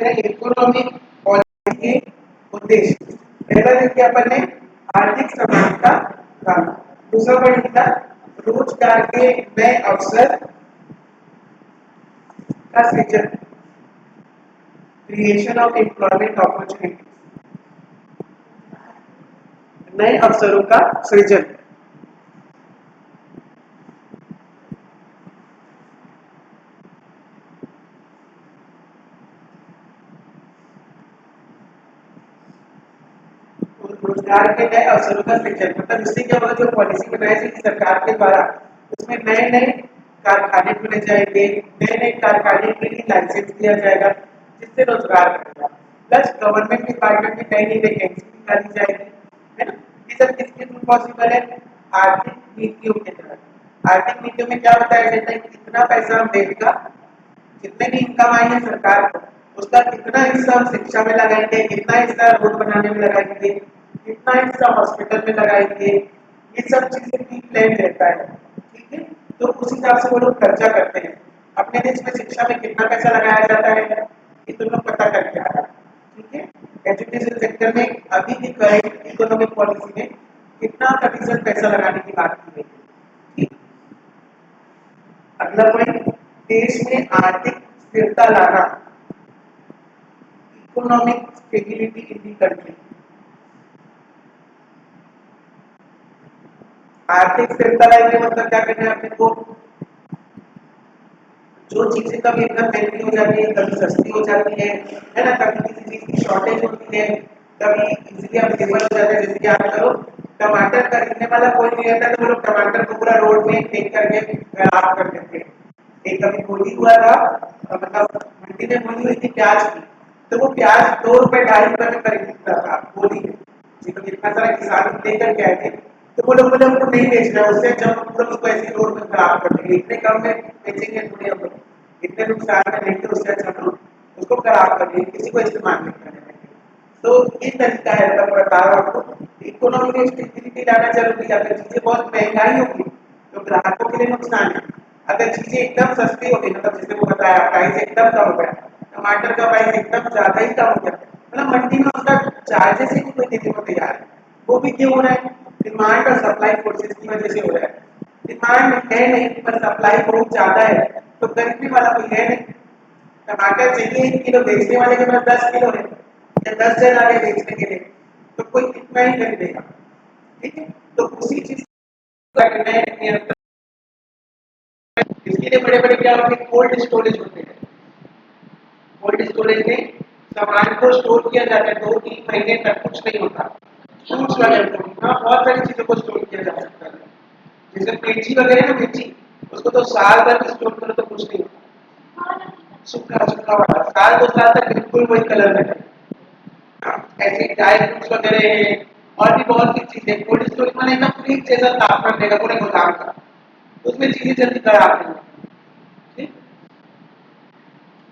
हैं economic policy के उद्देश्य। पहला देखिए अपन ने आर्थिक समानता लाना, दूसरा पॉइंट था रोजगार के नए अवसर का सृजन, क्रिएशन ऑफ एम्प्लॉयमेंट अपॉर्चुनिटी, नए अवसरों का सृजन। रोजगार के नए अवसरों का सृजन मतलब इससे क्या होगा, जो पॉलिसी बनाई जाएगी सरकार के द्वारा उसमें नए नए कारखाने खुले जाएंगे, नए नए कारखाने के लिए लाइसेंस दिया जाएगा जिससे रोजगार बढ़ेगा। प्लस गवर्नमेंट डिपार्टमेंट में नई नई वैकेंसी निकाली जाएगी, है ना। ये सब किसके थ्रू पॉसिबल है? आर्थिक नीतियों के तहत। आर्थिक नीतियों में क्या बताया जाता है, कितना पैसा हम देगा, जितने भी इनकम आई है सरकार को उसका कितना हिस्सा हम शिक्षा में लगाएंगे, कितना हिस्सा रोड बनाने में लगाएंगे, कितना हिस्सा हॉस्पिटल में लगाएंगे, ये सब चीजें की प्लान रहता है। ठीक है, तो उस हिसाब से वो लोग खर्चा करते हैं। अपने देश में शिक्षा में कितना पैसा लगाया जाता है ये तुम लोग पता करके आया। ठीक है, एजुकेशन सेक्टर में अभी की करंट इकोनॉमिक पॉलिसी में कितना प्रतिशत पैसा लगाने की बात की गई है। ठीक, अगला पॉइंट देश में आर्थिक स्थिरता लाना, economic stability in the country. आर्थिक स्थिरता लाने मतलब क्या करना है अपने को, जो चीजें कभी एकदम महंगी हो जाती है कभी सस्ती हो जाती है ना, कभी किसी चीज की शॉर्टेज होती है, कभी इजीली अवेलेबल हो जाता है। जैसे कि आप करो टमाटर खरीदने वाला कोई नहीं रहता तो वो लोग टमाटर को पूरा रोड में फेंक करके खराब कर देते हैं। एक कभी होली हुआ था, मतलब मंडी में होली हुई थी प्याज की, तो वो प्याज 2 रुपए 2.5 रुपए में खरीदता था होली में। जी, तो कितना सारा किसान लेकर के आए थे, तो वो लोग बोले हमको नहीं बेचना, उससे जब पूरा उसको ऐसे रोड में खराब कर देंगे, इतने कम में बेचेंगे थोड़ी हम लोग, इतने नुकसान में लेंगे, उससे अच्छा हम लोग उसको खराब कर देंगे, किसी को इस्तेमाल नहीं करने देंगे। तो ये तरीका है, मतलब बता रहा हूँ आपको इकोनॉमिक स्टेबिलिटी लाना जरूरी है। अगर चीजें बहुत महंगाई होगी तो ग्राहकों के लिए नुकसान है। अगर चीजें एकदम सस्ती होगी, मतलब जैसे वो बताया प्राइस एकदम कम हो गया, टमाटर का प्राइस एकदम ज्यादा ही कम हो गया, मतलब मंडी में उसका चार्जेस ही कोई देने को तैयार है। वो भी क्यों हो रहा है? डिमांड और सप्लाई फोर्सेस की वजह से हो रहा है। डिमांड है नहीं पर सप्लाई बहुत ज्यादा है, तो खरीदने वाला कोई है नहीं। टमाटर चाहिए 1 किलो, बेचने वाले के पास 10 किलो है या 10 जन आ गए बेचने के लिए, तो कोई कितना ही खरीदेगा। ठीक है, तो उसी चीज नियंत्रण इसके लिए बड़े बड़े क्या होते हैं, कोल्ड स्टोरेज होते हैं। कोल्ड स्टोरेज में सामान को स्टोर किया जाता है, 2-3 महीने तक कुछ नहीं होता। फ्रूट्स वगैरह को बहुत सारी चीजों को स्टोर किया जा सकता है। जैसे मिर्ची वगैरह ना, मिर्ची उसको तो साल भर स्टोर करो तो कुछ नहीं होता, सूखा सूखा वाला साल 2 साल तक बिल्कुल वही कलर रहेगा। ऐसे ड्राई फ्रूट्स वगैरह है और भी बहुत सी चीजें कोल्ड स्टोरेज में एकदम फ्रीज जैसा तापमान देगा पूरे गोदाम का, तो उसमें चीजें जल्दी खराब नहीं होती।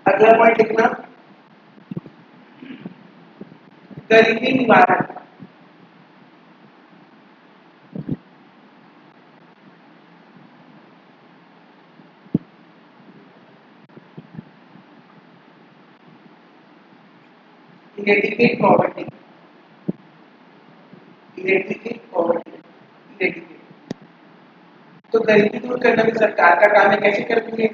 अगला पॉइंट लिखना, गरीबी निवारण। Eradicate poverty, eradicate poverty, eradicate. तो गरीबी दूर करना भी सरकार का काम है। कैसे करती है?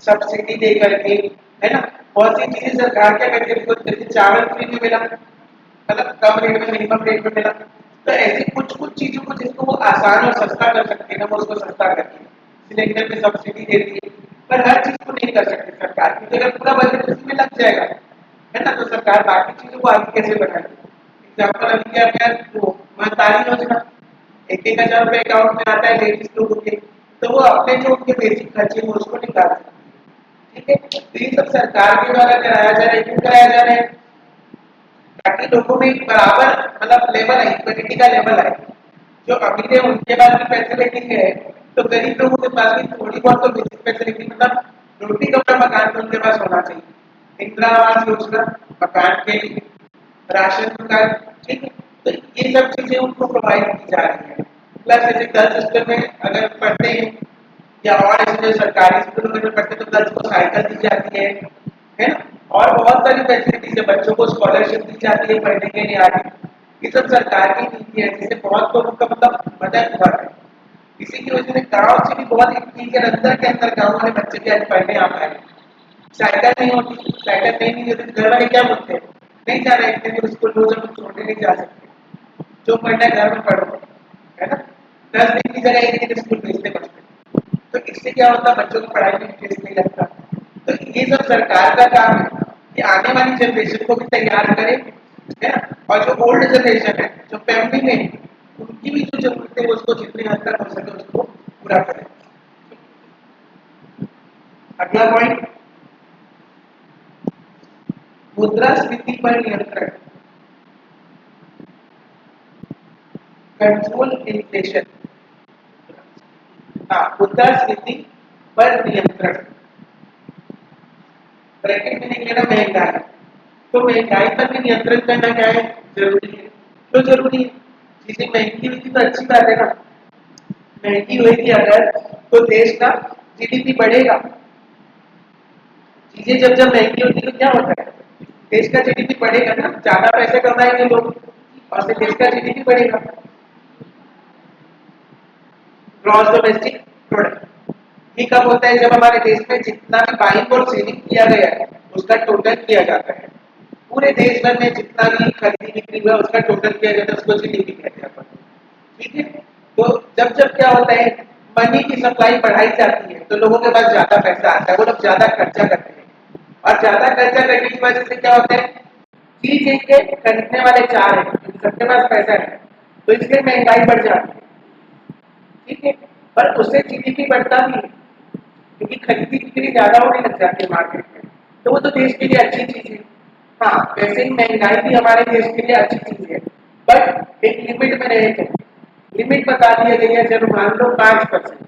सब्सिडी दे करके, है ना। बहुत सी चीजें सरकार क्या करती है, जैसे चावल फ्री में मिला, मतलब कम रेट में मिनिमम रेट में मिला, तो ऐसी कुछ कुछ चीजों को जिसको वो आसान और सस्ता कर सकते हैं ना, वो उसको सस्ता करती है, सिलेंडर में सब्सिडी देती है। पर हर चीज को नहीं कर सकती सरकार, क्योंकि अगर पूरा बजट उसमें लग जाएगा, है ना, तो सरकार बाकी चीजों को आगे कैसे बढ़ाएगी। एग्जाम्पल अभी क्या क्या वो महतारी योजना, 1,000 रुपए अकाउंट में आता है लेडीज लोगों के, तो वो अपने जो उनके बेसिक खर्चे वो उसको निकाल सकते हैं। ठीक है, तो ये सब सरकार के द्वारा कराया जा रहा है। क्यों कराया जा रहा है? ताकि लोगों में बराबर मतलब लेवल है, इक्विटी का लेवल है। जो अमीर है उनके पास भी फैसिलिटी है, तो गरीब लोगों के पास भी थोड़ी बहुत तो बेसिक फैसिलिटी, मतलब रोटी कपड़ा मकान तो उनके पास होना चाहिए। इंदिरा आवास योजना मकान के लिए, राशन दुकान, ठीक है, तो ये सब चीजें उनको प्रोवाइड की जा रही है। प्लस जैसे गर्ल्स स्कूल में अगर पढ़ते हैं या और ऐसे जो सरकारी स्कूलों में पढ़ते हैं तो गर्ल्स को साइकिल दी जाती है, है ना। और बहुत सारी फैसिलिटीज है, बच्चों को स्कॉलरशिप दी जाती है पढ़ने के लिए आगे। ये सब सरकार की नीति है जिससे बहुत लोगों का मतलब मदद हुआ है। इसी की वजह से गांव से भी बहुत ठीक है, अंदर गांव वाले बच्चे भी आज पढ़ने आ पाए। साइकिल नहीं होती, साइकिल नहीं होती तो घर वाले क्या बोलते हैं, नहीं जा रहे इतने दूर स्कूल, रोज हम छोड़ने नहीं जा सकते, जो पढ़ना है घर में पढ़ो, है ना। 10 दिन की जगह एक दिन स्कूल भेजते बच्चे, तो इससे क्या होता है, बच्चों की पढ़ाई में इंटरेस्ट नहीं लगता। तो ये सब सरकार का काम है कि आने वाली जनरेशन को भी तैयार करे, है ना। और जो ओल्ड जनरेशन है, जो फैमिली में है, उनकी भी जो जरूरत है उसको जितनी हद तक हो सके उसको पूरा करें। अगला पॉइंट, मुद्रास्फीति पर नियंत्रण, कंट्रोल इन्फ्लेशन। हाँ, मुद्रास्फीति पर नियंत्रण, ब्रैकेट में लिख लेना महंगाई। तो महंगाई पर भी नियंत्रण करना क्या है, जरूरी है। क्यों जरूरी है, चीजें महंगी हुई थी तो अच्छी बात है ना, महंगी हुई थी अगर तो देश का जीडीपी बढ़ेगा। चीजें जब जब महंगी होती तो क्या होता है, देश का जीडीपी बढ़ेगा ना, ज्यादा पैसे कमाएंगे लोग और फिर देश का जीडीपी बढ़ेगा। ग्रॉस डोमेस्टिक प्रोडक्ट, ये कब होता है, जब हमारे देश में जितना भी बाइंग और सेलिंग किया गया है उसका टोटल किया जाता है। पूरे देश भर में जितना भी खरीदी बिक्री हुआ उसका टोटल किया जाता है, उसको जीडीपी कहते हैं अपन। ठीक है, तो जब जब क्या होता है, मनी की सप्लाई बढ़ाई जाती है तो लोगों के पास ज्यादा पैसा आता है, वो लोग ज्यादा खर्चा करते हैं। और ज्यादा खर्चा करने की वजह से क्या होता है, चीज एक है, खरीदने वाले चार है, सबके पास पैसा है, तो इसलिए महंगाई बढ़ जाती है। ठीक है, पर उससे जीडीपी बढ़ता भी है क्योंकि खरीदी बिक्री ज्यादा होने लग जाती है मार्केट में, तो वो तो देश के लिए अच्छी चीज है। हाँ, वैसे ही महंगाई भी हमारे देश के लिए अच्छी चीज है, बट एक लिमिट में रहे थे। लिमिट बता दिया गई है, जब मान लो 5%,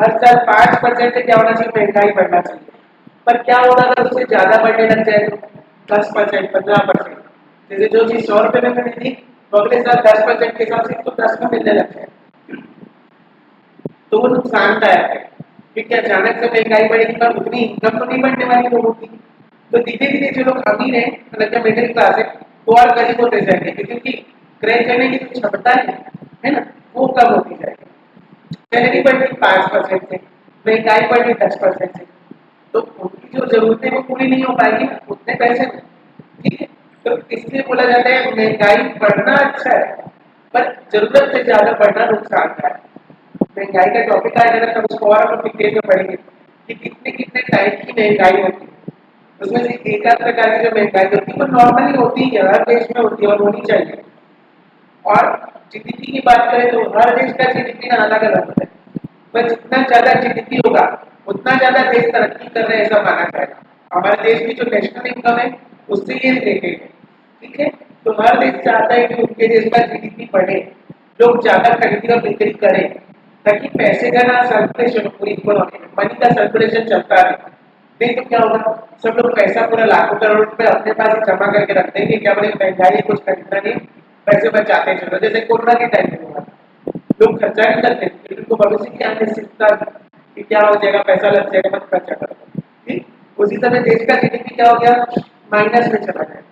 हर साल 5% से क्या होना चाहिए, महंगाई बढ़ना चाहिए। पर क्या होगा अगर उससे ज्यादा बढ़ने लग जाए तो 10%, 15%, जैसे जो चीज 100 रुपए में मिलती तो अगले साल 10% के हिसाब से तो 10 में मिलने लग जाए, तो वो नुकसानदायक है। क्योंकि अचानक से महंगाई बढ़ेगी पर उतनी इनकम तो नहीं बढ़ने वाली लोगों की, तो धीरे धीरे जो लोग अमीर है, मतलब जो मिडिल क्लास है, वो और गरीब होते जाएंगे क्योंकि क्रय करने की जो क्षमता है ना, वो कम होती जाएगी। सैलरी बढ़ी 5% से, महंगाई बढ़ी 10% से, तो उनकी जो जरूरतें वो पूरी नहीं हो पाएगी उतने पैसे में। ठीक है, तो इसलिए बोला जाता है महंगाई बढ़ना अच्छा है, पर जरूरत से ज्यादा बढ़ना नुकसान है। महंगाई का टॉपिक आएगा ना तब उसको और हम डिटेल में पढ़ेंगे कि कितने कितने टाइप की महंगाई होती है। उसमें से एक आध प्रकार की जो महंगाई होती है वो नॉर्मली होती है, हर देश में होती है और होनी चाहिए। और जीडीपी की बात करें तो हर देश का जीडीपी ना अलग अलग होता है, पर जितना ज्यादा जीडीपी होगा उतना ज्यादा देश तरक्की कर रहे हैं ऐसा माना जाएगा। हमारे देश की जो नेशनल इनकम है उससे ये रिलेटेड है। ठीक है, तो हर देश चाहता है कि उनके देश का जीडीपी बढ़े, लोग ज्यादा खरीदी और बिक्री करें, ताकि पैसे का ना सर्कुलेशन पूरी इकोनॉमी में मनी का सर्कुलेशन चलता रहे। नहीं तो क्या होगा, सब लोग पैसा पूरा लाखों करोड़ रुपए अपने पास ही जमा करके रख देंगे, क्या बोले महंगाई है कुछ खरीदना नहीं, पैसे बचाते चलो, जैसे कोरोना के टाइम में हुआ, लोग खर्चा नहीं करते क्योंकि उनको भविष्य की अनिश्चितता कि क्या हो जाएगा, पैसा लग जाएगा, मत खर्चा करो। ठीक, उसी समय देश का जीडीपी क्या हो गया, माइनस में चला गया,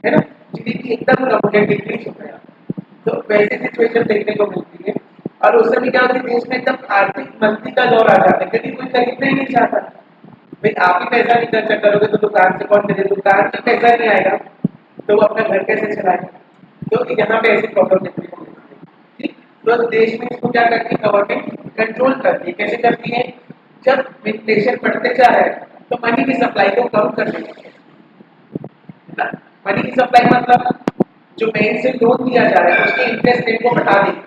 है ना, जीडीपी एकदम कम हो गया, डिक्रीज हो गया। तो वैसी सिचुएशन देखने को मिलती है। और उस समय क्या होती है, देश में एकदम आर्थिक मंदी का दौर आ जाता है क्योंकि कोई खरीदना ही नहीं चाहता। भाई आप ही पैसा नहीं खर्चा करोगे तो दुकान से कौन खरीदे, दुकान से पैसा नहीं आएगा तो वो अपना घर कैसे चलाएगा। तो यहाँ पे ऐसी प्रॉब्लम देखने को मिलती है। ठीक, तो देश में इसको क्या करती है, गवर्नमेंट कंट्रोल करती है। कैसे करती है, जब इन्फ्लेशन बढ़ते जा रहा है तो मनी की सप्लाई को कम कर देती है। मनी की सप्लाई मतलब जो बैंक से लोन दिया जा रहा है उसके इंटरेस्ट रेट को हटा देगी।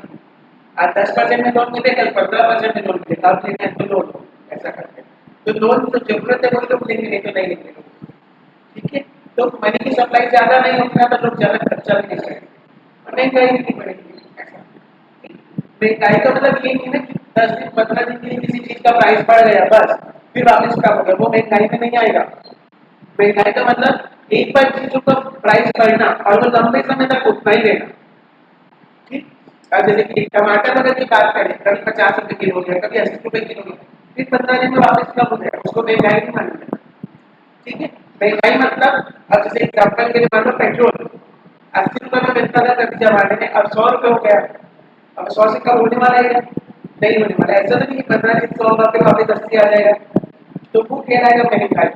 आज 10% में लोन मिले, कल 15% में लोन मिले, अब लेना है तो लोन लो, ऐसा करते हैं। तो लोन तो जरूरत है वही लोग लेंगे, नहीं तो नहीं लेंगे लोग। ठीक है, तो मनी की सप्लाई ज्यादा नहीं होता तो लोग ज्यादा खर्चा भी नहीं करेंगे और महंगाई भी नहीं बढ़ेगी। ऐसा महंगाई का मतलब ये नहीं ना कि 10 दिन 15 दिन के लिए किसी चीज का प्राइस बढ़ गया बस फिर वापस कम हो गया, वो महंगाई में नहीं आएगा। महंगाई का मतलब एक बार चीजों का प्राइस बढ़ना और वो लंबे समय तक उतना ही रहना। ठीक, अब जैसे कि टमाटर अगर की बात करें, कभी 50 रुपए किलो हो गया, कभी 80 रुपए किलो हो गया, फिर 15 दिन में वापस कम हो गया, उसको महंगाई नहीं मानी जाती। ठीक है। महंगाई मतलब अब जैसे एग्जाम्पल के लिए मान लो पेट्रोल 80 रुपए में मिलता था कभी जमाने में, अब 100 रुपए हो गया। अब 100 से कम होने वाला है नहीं होने वाला, ऐसा तो नहीं 15 दिन 100 होगा फिर वापस 80 आ जाएगा। तो वो कहलाएगा महंगाई,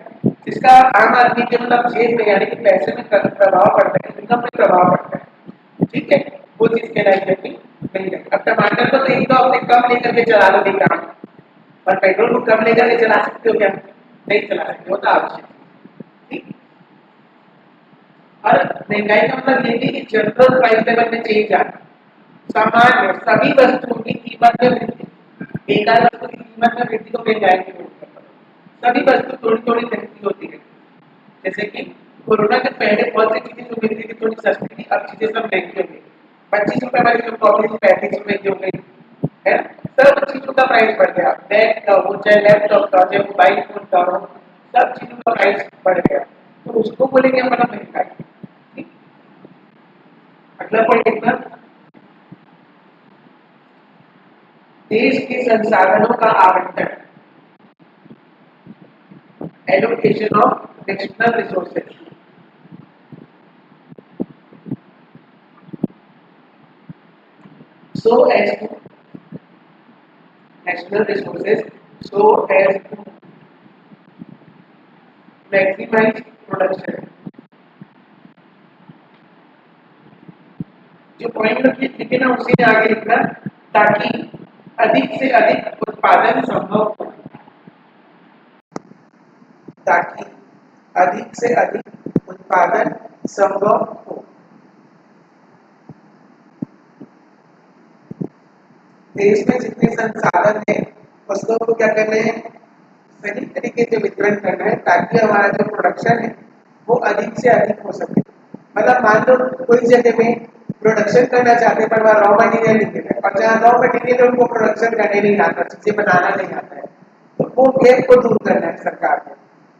जिसका आम आदमी के मतलब जेब में यानी कि पैसे में प्रभाव पड़ता है, इनकम में प्रभाव पड़ता है। ठीक है, वो चीज कहलाएगी अपनी महंगाई। अब टमाटर को तो एक तो अपने कम लेकर के चला लो नहीं काम, और पेट्रोल को कम लेकर के चला सकते हो क्या? नहीं चला सकते, वो तो आवश्यक है। ठीक। और महंगाई का मतलब ये नहीं कि जनरल प्राइस लेवल में चेंज आना, सामान्य सभी वस्तुओं की कीमत में वृद्धि, बेकार वस्तु की कीमत में वृद्धि को महंगाई की बोलते हैं। सभी वस्तु थोड़ी थोड़ी महंगी होती है, जैसे कि कोरोना के पहले बहुत सी चीजें जो मिलती थी थोड़ी सस्ती थी, अब चीजें सब महंगी हो गई। 25 रुपए वाली जो कॉफी 35 रुपए की हो गई है, सब चीजों का प्राइस बढ़ गया। बैग का हो चाहे लैपटॉप का चाहे मोबाइल फोन का हो, सब चीजों का प्राइस बढ़ गया, तो उसको बोलेंगे हमारा महंगाई। अगला पॉइंट देखना, देश के संसाधनों का आवंटन, allocation of national resources. So as to national resources, so as to maximize production। जो पॉइंट लिखे ना उसे आगे लिखना, ताकि अधिक से अधिक उत्पादन संभव हो, ताकि अधिक से अधिक उत्पादन संभव हो। देश में जितने संसाधन हैं उसको क्या करना है, सही तरीके से वितरण करना है, ताकि हमारा जो प्रोडक्शन है वो अधिक से अधिक हो सके। मतलब मान लो कोई जगह में प्रोडक्शन करना चाहते हैं पर वहाँ रॉ मटेरियल नहीं मिल रहा है, और जहाँ रॉ मटेरियल है उनको प्रोडक्शन करने नहीं आता, चीजें बनाना नहीं आता है, तो वो गैप को दूर करना है सरकार को।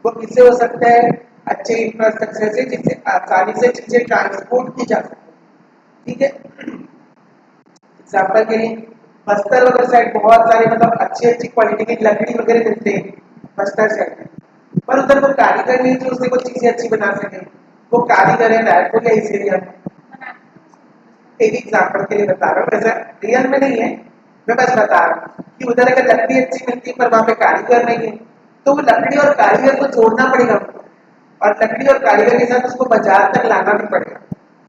वो किससे हो सकता है, अच्छे इंफ्रास्ट्रक्चर से, जिससे आसानी से चीजें ट्रांसपोर्ट की जा सके। ठीक है। एग्जाम्पल के लिए बस्तर वगैरह साइड बहुत सारे मतलब अच्छी अच्छी क्वालिटी की लकड़ी वगैरह मिलते हैं बस्तर साइड में, पर उधर वो कारीगर नहीं जो उससे कुछ चीजें अच्छी बना सके। वो कारीगर है रायपुर या इस एरिया में, एक एग्जाम्पल के लिए बता रहा हूँ, वैसा रियल में नहीं है, मैं बस बता रहा हूँ कि उधर अगर लकड़ी अच्छी मिलती है पर वहां पे कारीगर नहीं है, तो वो लकड़ी और कारीगर को जोड़ना पड़ेगा उनको, और लकड़ी और कारीगर के साथ उसको बाजार तक लाना भी पड़ेगा।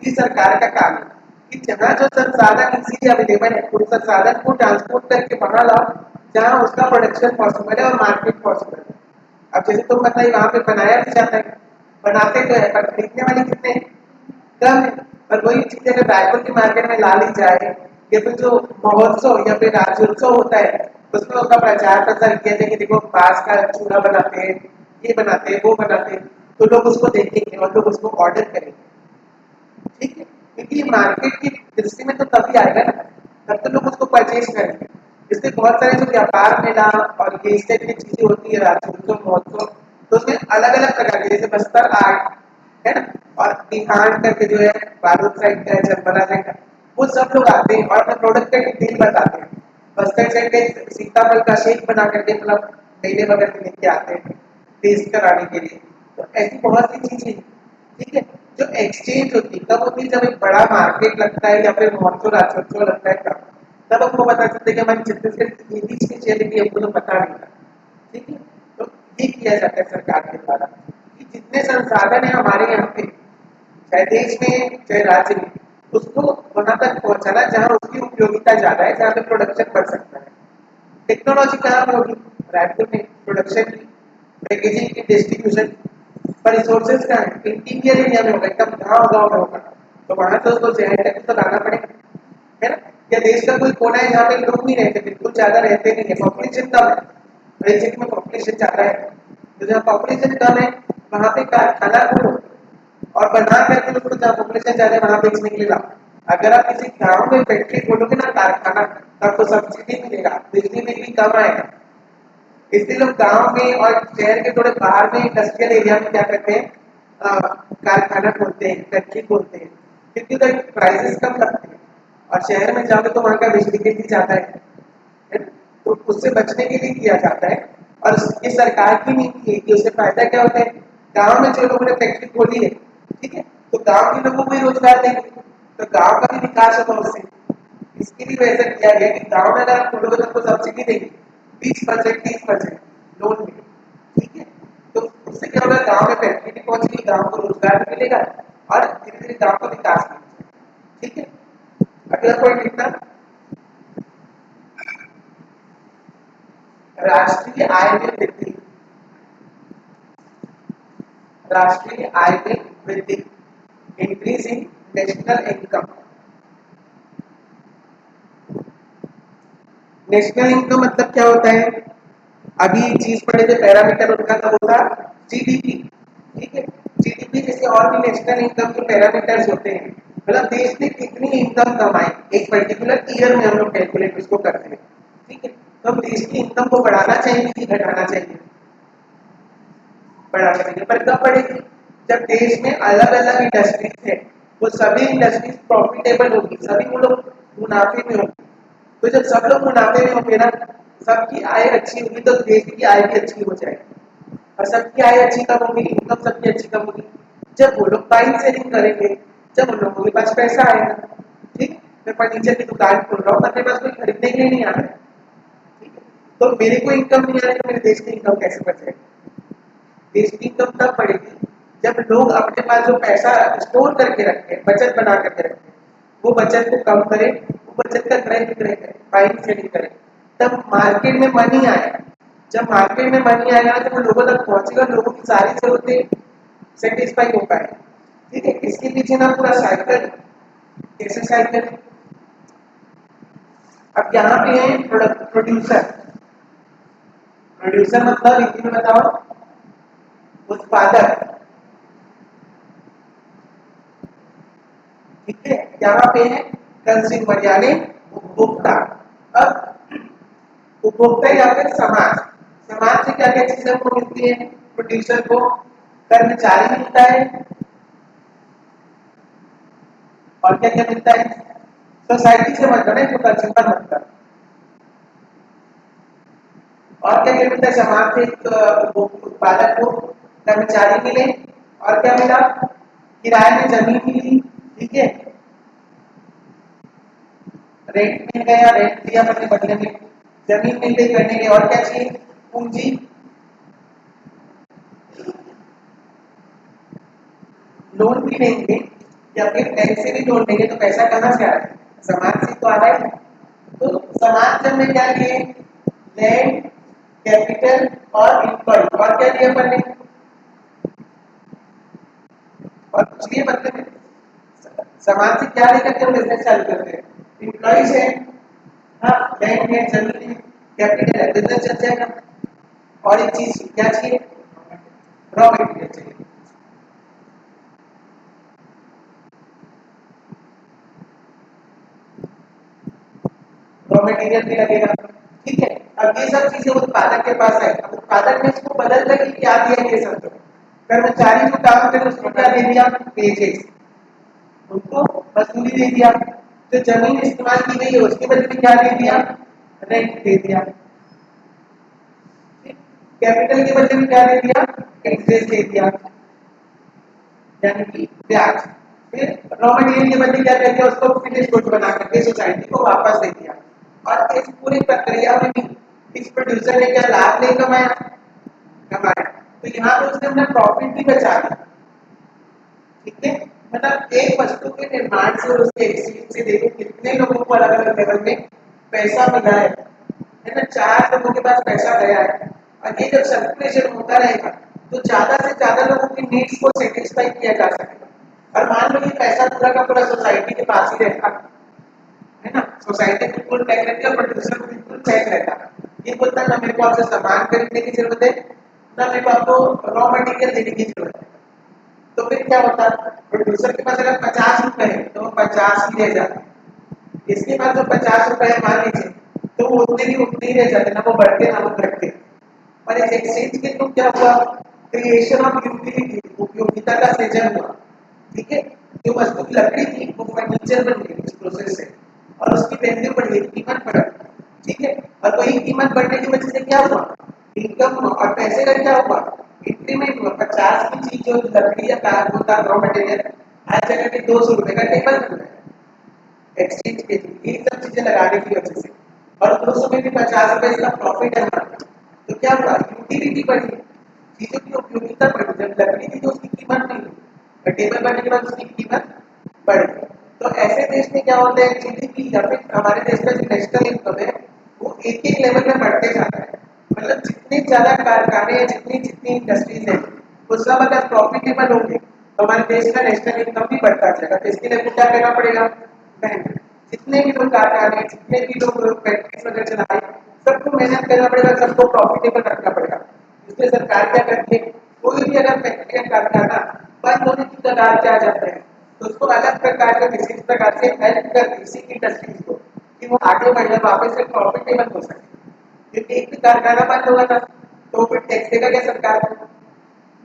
ये सरकार का काम है कि जहाँ जो संसाधन इजीली अवेलेबल है उस संसाधन को ट्रांसपोर्ट करके वहां लाओ जहाँ उसका प्रोडक्शन पॉसिबल है और मार्केट पॉसिबल है। अब जैसे तुम बताइए वहां पे बनाया भी जाता है, बनाते तो है पर खरीदने वाले कितने हैं? कम है। और वही चीज अगर रायपुर की मार्केट में ला ली जाए, या फिर जो महोत्सव या फिर राज्योत्सव होता है उसमें उसका प्रचार प्रसार किया जाए कि देखो बांस का चूल्हा बनाते हैं, ये बनाते हैं वो बनाते हैं, तो लोग उसको देखेंगे और लोग उसको ऑर्डर करेंगे। ठीक है, क्योंकि मार्केट की दृष्टि में तो तभी आएगा ना, तब तो लोग उसको परचेज करेंगे। इसलिए बहुत सारे जो व्यापार मेला और ये इस टाइप की चीजें होती है राज्योत्सव महोत्सव, तो उसमें अलग अलग प्रकार के जैसे बस्तर आर्ट है ना, और बिहार करके जो है बारूद साइड का है, चंबला साइड का, वो सब लोग आते हैं और अपने प्रोडक्ट का डिटेल बताते हैं। बस्तर साइड के सीताफल का शेक बना करके मतलब मेले वगैरह में लेके आते हैं टेस्ट कराने के लिए। तो ऐसी बहुत सी चीजें, ठीक है, जो एक्सचेंज होती है तब होती है जब एक बड़ा मार्केट लगता है या फिर महोत्सव राज्योत्सव लगता है तब हमको पता चलता है कि हमारी छत्तीसगढ़ की ये भी स्पेशलिटी हमको तो पता नहीं था। ठीक है, तो ये किया जाता है सरकार के द्वारा कि जितने संसाधन है हमारे यहाँ पे, चाहे देश में चाहे राज्य में, उसको वहां तक पहुंचाना जहाँ उसकी उपयोगिता ज्यादा है, जहाँ पे प्रोडक्शन बढ़ सकता है। टेक्नोलॉजी कहाँ पे होगी, रायपुर में प्रोडक्शन की, पैकेजिंग की, डिस्ट्रीब्यूशन, पर रिसोर्सेज कहाँ है, इंटीरियर एरिया में होगा, एकदम गाँव गाँव में होगा, तो वहां तो उसको शहर तक तो लाना पड़ेगा, है ना। या देश का कोई कोना है जहाँ पे लोग नहीं रहते, बिल्कुल ज्यादा रहते नहीं है, पॉपुलेशन कम है, राज्य में पॉपुलेशन ज्यादा है, तो जहाँ पॉपुलेशन कम है वहां पे कारखाना खोलो और बना करके उसको जहाँ पॉपुलेशन ज्यादा है वहां बेचने के लिए लाओ। अगर आप किसी गांव में फैक्ट्री खोलोगे ना कारखाना, तो आपको सब्सिडी मिलेगा, बिजली बिल भी कम आएगा। इसलिए लोग गांव में और शहर के थोड़े बाहर में इंडस्ट्रियल एरिया में क्या करते हैं, कारखाना खोलते हैं, फैक्ट्री खोलते हैं, क्योंकि उधर प्राइसेस कम लगते हैं, और शहर में जाओगे तो वहाँ का बिजली बिल भी ज्यादा है ना? तो उससे बचने के लिए किया जाता है। और ये सरकार की नीति है कि उससे फायदा क्या होता है, गांव में जो लोगों ने फैक्ट्री खोली है, ठीक है, तो गांव के लोगों को ही रोजगार देंगे, तो गांव का भी विकास होगा उससे। इसके लिए वैसा किया गया कि गांव में अगर आप खोलोगे तो आपको सब्सिडी देंगे 20%, 30% लोन में, ठीक है। तो उससे क्या होगा, गांव में फैक्ट्री भी पहुंचेगी, गांव को रोजगार भी मिलेगा और धीरे धीरे गांव का विकास भी होगा, ठीक है। अगला पॉइंट लिखना, राष्ट्रीय आय में वृद्धि। राष्ट्रीय आय में वृद्धि, increase in national income. National income मतलब क्या होता है, अभी चीज पढ़े थे पैरामीटर उनका, तो वो था जीडीपी, ठीक है। जीडीपी जैसे और भी नेशनल इनकम के पैरामीटर्स होते हैं, मतलब देश ने कितनी इनकम कमाई एक पर्टिकुलर ईयर में, हम लोग कैलकुलेट उसको करते हैं, ठीक है। तो हम देश की इनकम को बढ़ाना चाहिए कि घटाना चाहिए, बढ़ाना चाहिए। पर कब बढ़ेगी, जब देश में अलग अलग इंडस्ट्रीज है, वो सभी इंडस्ट्रीज प्रॉफिटेबल होगी, सभी वो लोग मुनाफे में होंगे। तो जब सब लोग मुनाफे में होंगे ना, सबकी आय अच्छी होगी, तो देश की आय भी अच्छी हो जाएगी। और सबकी आय अच्छी कब होगी, इनकम सबकी अच्छी कब होगी, जब वो लोग बाइंग सेलिंग करेंगे, जब उन लोगों के पास पैसा आएगा, ठीक। मैं फर्नीचर की दुकान खोल रहा हूँ, मेरे पास कोई खरीदने के लिए नहीं आ रहा है, ठीक है। तो मेरे को इनकम नहीं आ रही, तो मेरे देश की इनकम कैसे बढ़ जाएगी। देश की इनकम तब बढ़ेगी जब लोग अपने पास जो पैसा स्टोर करके रखे हैं, बचत बना करके रखे हैं, वो बचत को कम करें, वो बचत का क्रय विक्रय करें, बाइंग सेलिंग करें, तब मार्केट में मनी आएगा। जब मार्केट में मनी आएगा तो वो लोगों तक पहुंचेगा, लोगों की सारी जरूरतें सेटिस्फाई हो पाए, ठीक है। इसके पीछे ना पूरा साइकिल, कैसे साइकिल। अब यहाँ पे है प्रोड्यूसर। प्रोड्यूसर मतलब हिंदी में बताओ, उत्पादक, ठीक है। यहाँ पे है कंज्यूमर यानी उपभोक्ता। अब उपभोक्ता या फिर समाज, समाज से क्या क्या चीजें को मिलती है, प्रोड्यूसर को कर्मचारी मिलता है, और क्या क्या मिलता है, सोसाइटी से मतलब है जो कंज्यूमर मतलब, और क्या क्या मिलता है, समाज से उत्पादक को कर्मचारी मिले, और क्या मिला, किराए में जमीन मिली, ठीक है, रेंट मिल गया, रेंट दिया अपने बदले में, जमीन मिल गई करने के, और क्या चाहिए, पूंजी, लोन भी लेंगे या फिर बैंक से भी लोन लेंगे, तो पैसा कहाँ से आ रहा है, समाज से तो आ रहा है। तो समाज जब में क्या लिए, लैंड, कैपिटल और इम्प्लॉय, और क्या दिया अपन ने, और कुछ लिए मतलब है। समाज से क्या लेकर के हम बिजनेस चालू करते हैं, इम्प्लॉइज है, हाँ, बैंक है, जमीन है, कैपिटल है, बिजनेस चल जाएगा। और एक चीज क्या चाहिए, रॉ मटेरियल चाहिए। रॉ मटेरियल भी लगेगा, ठीक है। अब ये सब चीजें उत्पादक के पास है, अब उत्पादक ने इसको बदल करके क्या दिया, ये सब कर्मचारी जो काम करे उसको क्या दे दिया, वेजेस, उनको मजदूरी दे दिया। जो जमीन इस्तेमाल की गई है उसके बदले में क्या दे दिया, रेंट दे दिया। कैपिटल के बदले में क्या दे दिया, इंटरेस्ट दे दिया, यानी कि ब्याज। फिर रॉ मटेरियल के बदले क्या कर दिया, उसको फिनिश गुड बना करके सोसाइटी को वापस दे दिया। और इस पूरी प्रक्रिया में भी इस प्रोड्यूसर ने क्या लाभ नहीं कमाया, कमाया, तो यहाँ पे उसने अपना प्रॉफिट भी बचा लिया, ठीक है। मतलब एक वस्तु के निर्माण से और उसके एक्सचेंज से देखो कितने लोगों को अलग अलग लेवल में पैसा मिला है ना, 4 लोगों के पास पैसा गया है, और ये जब सर्कुलेशन होता रहेगा तो ज्यादा से ज्यादा लोगों की नीड्स को सेटिस्फाई किया जा सकेगा। और मान लो ये पैसा पूरा का पूरा सोसाइटी के पास ही रहता है ना, सोसाइटी बिल्कुल टैक्स रहती है, प्रोड्यूसर को बिल्कुल टैक्स रहता है, ये बोलता है ना मेरे को आपसे सामान खरीदने की जरूरत है, ना मेरे को आपको रॉ मटेरियल देने की जरूरत है। तो फिर क्या होता है, प्रोड्यूसर के पास अगर 50 रुपए है तो वो 50 ही रह जाते, इसके पास जो 50 रुपए है मान लीजिए, तो वो उतने ही रह जाते, ना वो बढ़ते ना वो घटते। और इस एक्सचेंज के थ्रू क्या हुआ, क्रिएशन ऑफ यूटिलिटी, उपयोगिता का सृजन हुआ, ठीक है। जो वस्तु की लकड़ी थी वो फर्नीचर बन गई इस प्रोसेस से, और उसकी वैल्यू बढ़ गई, कीमत बढ़ गई, ठीक है। और वही कीमत बढ़ने की वजह से क्या हुआ, इनकम हुआ, और पैसे का क्या हुआ, इंक्रीमेंट हुआ 50 की चीज जो लकड़ी या कार होता रॉ मटेरियल आज जगह पे 200 रुपए का टेबल मिल रहा है एक्सचेंज के लिए ये सब चीजें लगाने की वजह से और 200 में भी 50 रुपए इसका प्रॉफिट है हमारा तो क्या हुआ यूटिलिटी बढ़ी चीजों की उपयोगिता बढ़ी जब लकड़ी थी तो उसकी कीमत नहीं हुई टेबल बनने के बाद उसकी कीमत बढ़ गई तो ऐसे देश में क्या होता है जीडीपी या फिर हमारे देश का जो नेशनल इनकम है वो एक एक लेवल में बढ़ते जाता है मतलब जितने ज्यादा कारखाने हैं जितनी जितनी इंडस्ट्रीज है वो सब अगर प्रॉफिटेबल होंगे तो हमारे देश का नेशनल इनकम भी बढ़ता जाएगा तो इसके लिए क्या करना पड़ेगा मेहनत जितने भी लोग कारखाने जितने भी लोग फैक्ट्रीज वगैरह चला रहे सबको मेहनत करना पड़ेगा सबको प्रॉफिटेबल रखना पड़ेगा इसलिए सरकार क्या करती है कोई भी अगर फैक्ट्री या कारखाना बंद होने की कगार पे आ जाता है तो उसको अलग प्रकार के विशेष प्रकार से हेल्प करती इसी इंडस्ट्रीज को कि वो आगे बढ़े वापस से प्रॉफिटेबल हो सके क्योंकि एक भी कारखाना बंद होगा ना तो फिर टैक्स देगा क्या सरकार को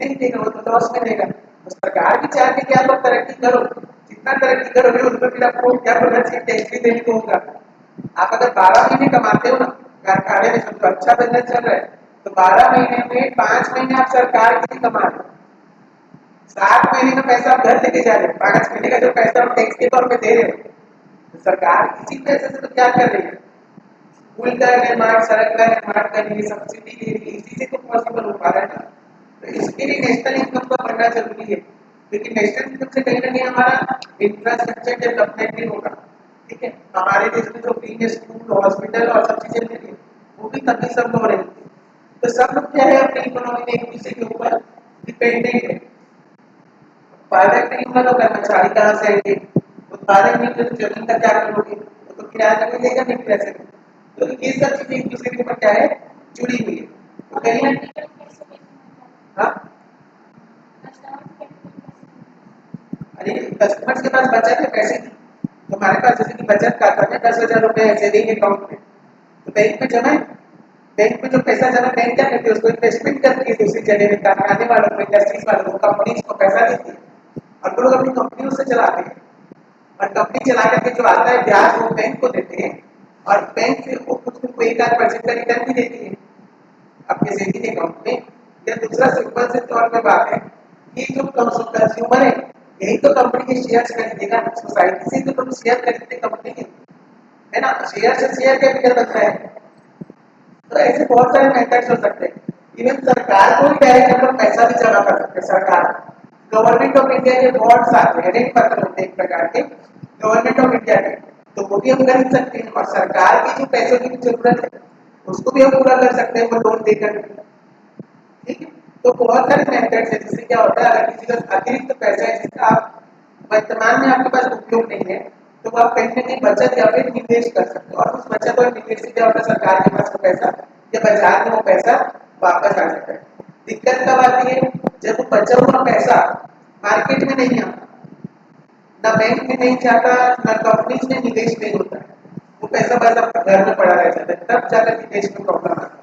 नहीं देगा वो तो लॉस में देगा तो सरकार भी चाहती है कि आप तरक्की करो जितना तरक्की करोगे उतना फिर आपको क्या करना चाहिए टैक्स भी देने को होगा आप अगर 12 महीने कमाते हो ना कारखाने में सब अच्छा बिजनेस चल रहा है तो 12 महीने में 5 महीने आप सरकार के लिए कमा रहे हो 7 महीने का पैसा आप घर लेके जा रहे हो 5 महीने का जो पैसा आप टैक्स के तौर पे दे रहे हो तो सरकार इसी पैसे से तो क्या कर रही है पुल का निर्माण सड़क का निर्माण कर रही है सब्सिडी दे रही है इसी से तो पॉसिबल हो पा रहा है ना तो इसके लिए नेशनल इनकम का बढ़ना जरूरी है क्योंकि नेशनल इनकम से कहीं ना कहीं हमारा इंफ्रास्ट्रक्चर डेवलपमेंट भी होगा ठीक है हमारे देश में जो क्लीन स्कूल हॉस्पिटल और सब चीजें मिली वो भी तभी सब हो रही थी तो सब लोग क्या है अपनी इकोनॉमी में एक दूसरे के ऊपर डिपेंडेंट है उत्पादक नहीं होगा तो कर्मचारी कहाँ से आएंगे उत्पादक नहीं तो जमीन का क्या करोगे वो तो किराया तो मिलेगा नहीं पैसे तो ये सब चीजें एक दूसरे के ऊपर क्या है जुड़ी हुई है तो कहीं ना हाँ अरे कस्टमर्स के पास बचत है पैसे की तो हमारे पास जैसे कि बचत खाता में 10,000 रुपए ऐसे देंगे अकाउंट में तो बैंक में जमा है बैंक में जो पैसा जमा बैंक क्या करती है उसको इन्वेस्टमेंट करती है दूसरी जगह में कारखाने वालों को इंडस्ट्रीज वालों को कंपनीज को पैसा देती है और वो लोग अपनी कंपनियों से चलाते हैं और कंपनी चला करके जो आता है ब्याज वो बैंक को देते हैं और बैंक से वो कुछ कोई एक आध परसेंट का रिटर्न भी देती है आपके सेविंग अकाउंट में या दूसरा सिंपल से तौर पे बात है कि जो कंज्यूमर है यही तो कंपनी के शेयर खरीदेगा सोसाइटी से तो तुम शेयर खरीदते कंपनी के है ना शेयर से शेयर कैपिटल बनता है तो ऐसे बहुत सारे मेथड्स हो सकते हैं इवन सरकार को भी डायरेक्ट हम लोग पैसा भी जमा कर सकते हैं सरकार गवर्नमेंट ऑफ इंडिया के बॉन्ड्स आते हैं ऋण पत्र होते हैं एक प्रकार के गवर्नमेंट ऑफ इंडिया के तो वो भी हम खरीद सकते हैं और सरकार की जो पैसों की जरूरत है उसको भी हम पूरा कर सकते हैं वो लोन देकर ठीक है तो बहुत सारे मेथड्स है जिससे क्या होता है अगर किसी का अतिरिक्त पैसा है जिसका आप वर्तमान में आपके पास उपयोग नहीं है तो आप कहीं ना कहीं बचत या फिर निवेश कर सकते हो और उस बचत और निवेश से क्या होता है सरकार के पास वो पैसा या बाजार में वो पैसा वापस आ जाता है दिक्कत कब आती है जब वो बचा हुआ पैसा मार्केट में नहीं आता ना बैंक में नहीं जाता ना कंपनीज में निवेश नहीं होता वो पैसा बस आपका घर में पड़ा रह जाता है तब जाकर विदेश में प्रॉब्लम आता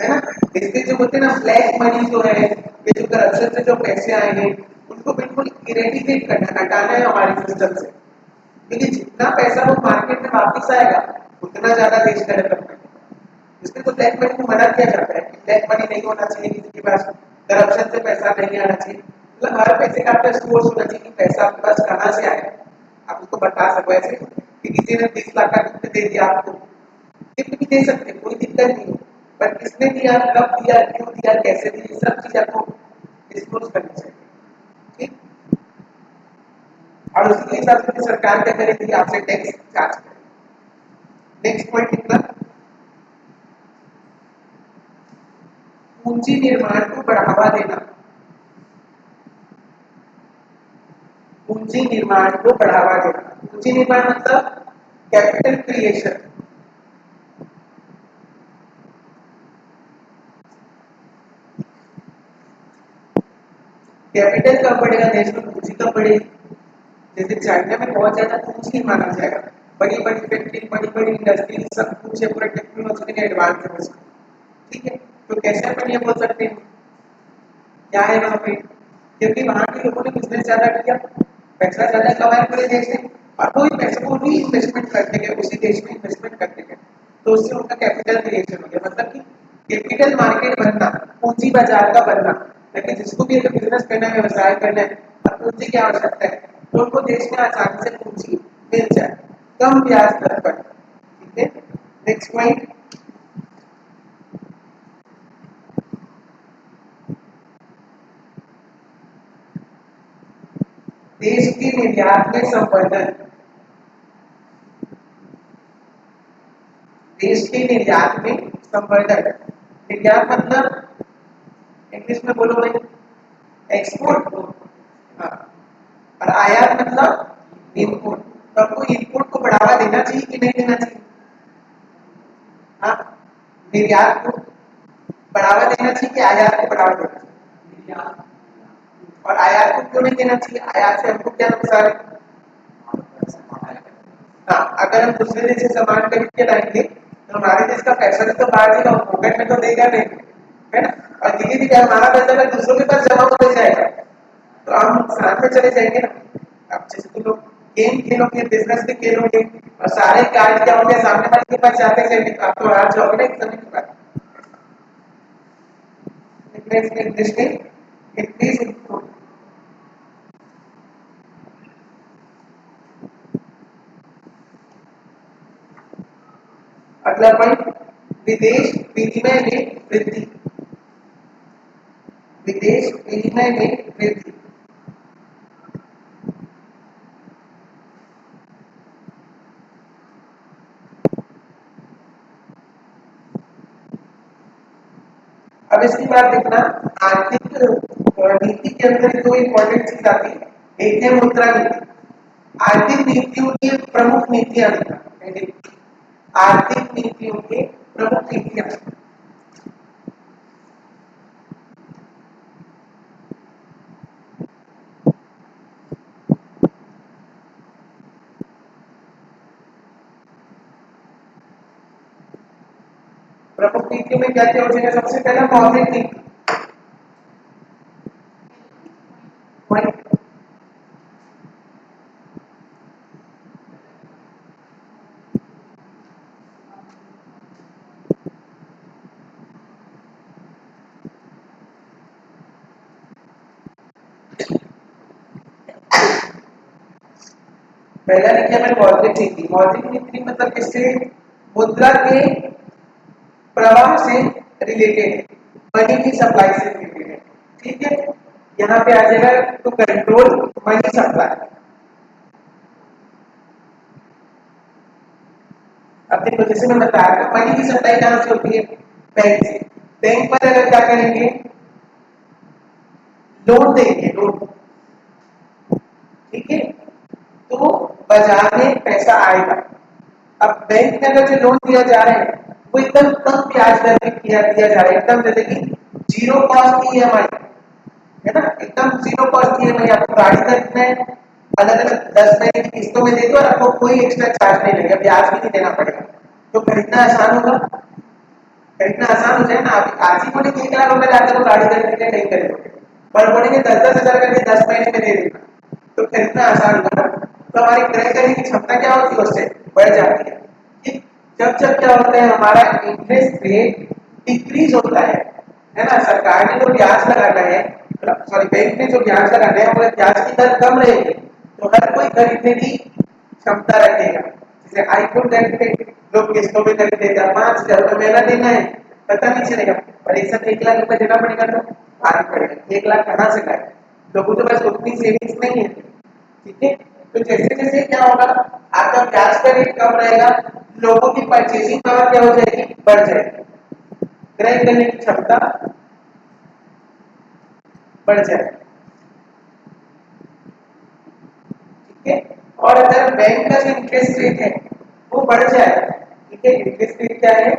है ना इसके जो होते हैं ना ब्लैक मनी जो है ये जो करप्शन से जो पैसे आए हैं उनको बिल्कुल इरेडिकेट करना हटाना है हमारे सिस्टम से क्योंकि जितना पैसा वो मार्केट में वापस आएगा उतना ज्यादा देश का डेवलपमेंट इसमें तो ब्लैक मनी को मना किया जाता है कि ब्लैक मनी नहीं होना चाहिए किसी के पास करप्शन से पैसा नहीं आना चाहिए मतलब हर पैसे का आपका सोर्स होना चाहिए कि पैसा आपके पास कहाँ से आया आप उसको बता सको ऐसे कि किसी ने 20 लाख का गिफ्ट दे दिया आपको गिफ्ट भी दे सकते कोई दिक्कत नहीं हो पर किसने दिया कब दिया क्यों दिया कैसे दिया सब चीज आपको डिस्क्लोज करनी चाहिए ठीक और उसी के हिसाब से सरकार क्या करेगी आपसे टैक्स चार्ज करेगी नेक्स्ट पॉइंट निकला पूंजी निर्माण को बढ़ावा देना पूंजी निर्माण को बढ़ावा देना पूंजी निर्माण मतलब कैपिटल क्रिएशन कैपिटल कब बढ़ेगा देश में पूंजी कब बढ़ेगी जैसे चाइना में बहुत ज्यादा पूंजी माना जाएगा बड़ी बड़ी फैक्ट्री बड़ी बड़ी इंडस्ट्री सब कुछ है पूरा टेक्नोलॉजी में एडवांस है बस ठीक है तो कैसे अपन ये बोल सकते हैं क्या है वहां पे क्योंकि वहां के लोगों ने बिजनेस ज्यादा किया पैसा ज्यादा कमाया पूरे देश ने और वो पैसे को भी इन्वेस्टमेंट करते गए उसी देश में इन्वेस्टमेंट करते गए तो उससे उनका कैपिटल क्रिएशन हो गया मतलब कि कैपिटल मार्केट बनना, पूंजी बाजार का बनना। लेकिन जिसको भी अगर बिजनेस करना है, व्यवसाय करना है, और पूंजी की आवश्यकता है, तो उनको देश में आसानी से पूंजी मिल जाए कम ब्याज दर पर। ठीक है, नेक्स्ट पॉइंट, देश के निर्यात में संवर्धन। देश के निर्यात में संवर्धन, निर्यात मतलब इंग्लिश में बोलो भाई, एक्सपोर्ट। हाँ, और आयात मतलब इनपुट। तो आपको इनपुट को बढ़ावा देना चाहिए कि नहीं देना चाहिए? हाँ, निर्यात को बढ़ावा देना चाहिए कि आयात को बढ़ावा देना चाहिए? और आयात को क्यों नहीं देना चाहिए? आयात से हमको क्या नुकसान है? हाँ, अगर हम दूसरे देश से सामान खरीद के लाएंगे तो हमारे देश का पैसा भी तो बाहर जाएगा, पॉकेट में तो देगा नहीं, है ना? और धीरे धीरे हमारा पैसा अगर दूसरों के पास जमा होते जाएगा तो हम नुकसान में चले जाएंगे ना। अब जैसे तुम लोग गेम खेलोगे, बिजनेस भी खेलोगे, और सारे कार्ड क्या होंगे सामने वाले के पास जाते जाएंगे, तो आप तो हार जाओगे ना एक समय के बाद। इंग्लिश में इंक्रीज इनपुट। अगला पॉइंट, विदेश विनिमय में वृद्धि। विदेश विनिमय में वृद्धि। अब इसकी बात देखना, आर्थिक नीति के अंदर दो इंपॉर्टेंट चीज आती है, एक है मुद्रा नीति। आर्थिक नीतियों की प्रमुख नीतियां लिखना, आर्थिक नीतियों के प्रमुख नीतियां। प्रमुख नीतियों में क्या क्या हो जाएगा? सबसे पहला मौद्रिक नीति। पहला लिखा मैंने मौद्रिक नीति। मौद्रिक नीति मतलब किससे? मुद्रा के प्रवाह से रिलेटेड, मनी की सप्लाई से रिलेटेड। ठीक है, यहाँ पे आ जाएगा टू कंट्रोल मनी सप्लाई। अब देखो, जैसे मैं बता रहा था, मनी की सप्लाई कहां से होती है? बैंक से। बैंक पर अगर क्या करेंगे, लोन देंगे, लोन। ठीक है, तो बाजार में पैसा आएगा। अब बैंक में अगर जो लोन दिया जा रहा है वो एकदम कम ब्याज दर पे दिया जा रहा है, एकदम जैसे कि जीरो कॉस्ट ईएमआई, है ना? एकदम जीरो कॉस्ट ईएमआई। आपको गाड़ी खरीदना है, अलग अलग 10 महीने की किस्तों में दे दो और आपको कोई एक्स्ट्रा चार्ज नहीं लगेगा, ब्याज भी नहीं देना पड़ेगा। तो खरीदना आसान होगा, खरीदना आसान हो जाए ना। आप आज ही बोले 1 लाख रुपए लाते हो गाड़ी खरीदने के, नहीं खरीदोगे, पर बोलेंगे 10-10 हजार करके 10 महीने में दे देना, तो खरीदना आसान होगा। तो हमारी क्रय करने की क्षमता क्या होती है? उससे बढ़ जाती है। ठीक, जब जब क्या होता है, हमारा इंटरेस्ट रेट डिक्रीज होता है ना? सरकार ने जो ब्याज लगाना है, सॉरी बैंक ने जो ब्याज लगाना है, वो ब्याज की दर कम रहेगी, तो हर कोई खरीदने की क्षमता रखेगा। जैसे आईफोन खरीदते लोग किस्तों में खरीद लेते हैं, 5,000 महीना देना है, पता नहीं चलेगा, पर एक साथ 1 लाख रुपए देना पड़ेगा तो भारी पड़ेगा। 1 लाख कहाँ से लाए? लोगों के पास उतनी सेविंग्स नहीं है। ठीक है, तो जैसे जैसे क्या होगा, आपका ब्याज का रेट कम रहेगा, लोगों की परचेसिंग पावर क्या हो जाएगी? बढ़ जाएगी, क्रय करने की क्षमता बढ़ जाएगी। ठीक है, और अगर बैंक का जो इंटरेस्ट रेट है वो बढ़ जाए, ठीक है, इंटरेस्ट रेट क्या है?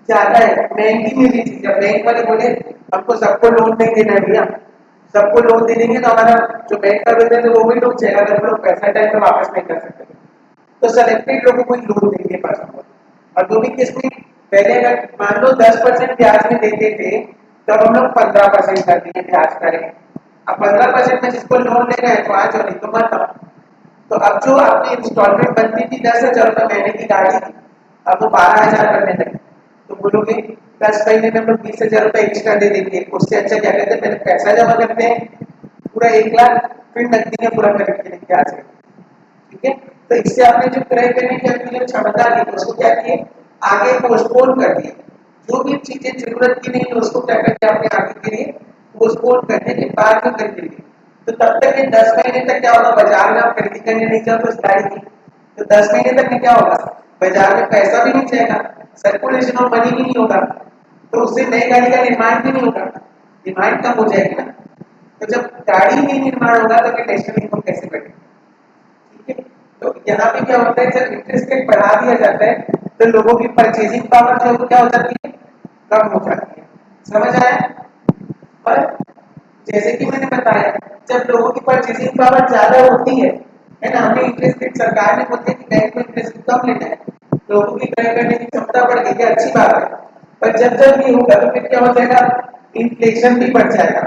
ज्यादा है, महंगी मिली चीज है, बैंक वाले बोले हमको सबको लोन नहीं देना है भैया, सबको लोन दे देंगे तो हमारा जो बैंक का बिजनेस है वो भी डूब जाएगा, अगर हम लोग पैसा टाइम पे वापस नहीं कर सकते, तो सेलेक्टेड लोगों को लोन देंगे पर्सनल। और जो भी किस्में पहले अगर मान लो 10% ब्याज में देते थे, तब हम लोग 15% कर दिए ब्याज करें। अब 15% में जिसको लोन लेना है तो आज और नहीं तो मत आओ। तो अब जो आपकी इंस्टॉलमेंट बनती थी 10,000 रुपए महीने की गाड़ी की, अब वो 12,000 करने लगी। तो बोलोगे 10 महीने में हम लोग 20,000 रुपये एक्स्ट्रा दे देंगे, उससे अच्छा क्या कहते हैं पहले पैसा जमा करते हैं पूरा 1 लाख, फिर नकदी में पूरा करके लेके आ जाए। ठीक है, तो इससे आपने जो क्रय करने की अपनी जो क्षमता थी उसको क्या किए, आगे पोस्टपोन कर दिए। जो भी चीजें जरूरत की नहीं है उसको क्या करके आपने आगे के लिए पोस्टपोन करने के बाद में करके लिए। तो तब तक ये 10 महीने तक क्या होगा, बाजार में आप खरीदी करने नहीं जाओ तो गाड़ी की, तो 10 महीने तक में क्या होगा, बाजार में पैसा भी नहीं जाएगा, सर्कुलेशन ऑफ मनी भी नहीं होगा, तो उससे नई गाड़ी का निर्माण भी नहीं होगा, डिमांड कम हो जाएगी ना। तो जब गाड़ी नहीं निर्माण होगा तो फिर नेशनल इनकम कैसे बढ़ेगी। ठीक है, तो यहाँ पे क्या होता है, जब इंटरेस्ट रेट बढ़ा दिया जाता है तो लोगों की परचेजिंग पावर जो क्या हो जाती है, कम हो जाती है। समझ आया। और जैसे कि मैंने बताया, जब लोगों की परचेजिंग पावर ज्यादा होती है ना, हमें इंटरेस्ट रेट सरकार ने बोलते हैं कि बैंक में इंटरेस्ट कम लेना है, लोगों की क्रय करने की क्षमता बढ़ गई है, अच्छी बात है। पर जब जब ये होगा तो फिर क्या हो जाएगा, इन्फ्लेशन भी बढ़ जाएगा।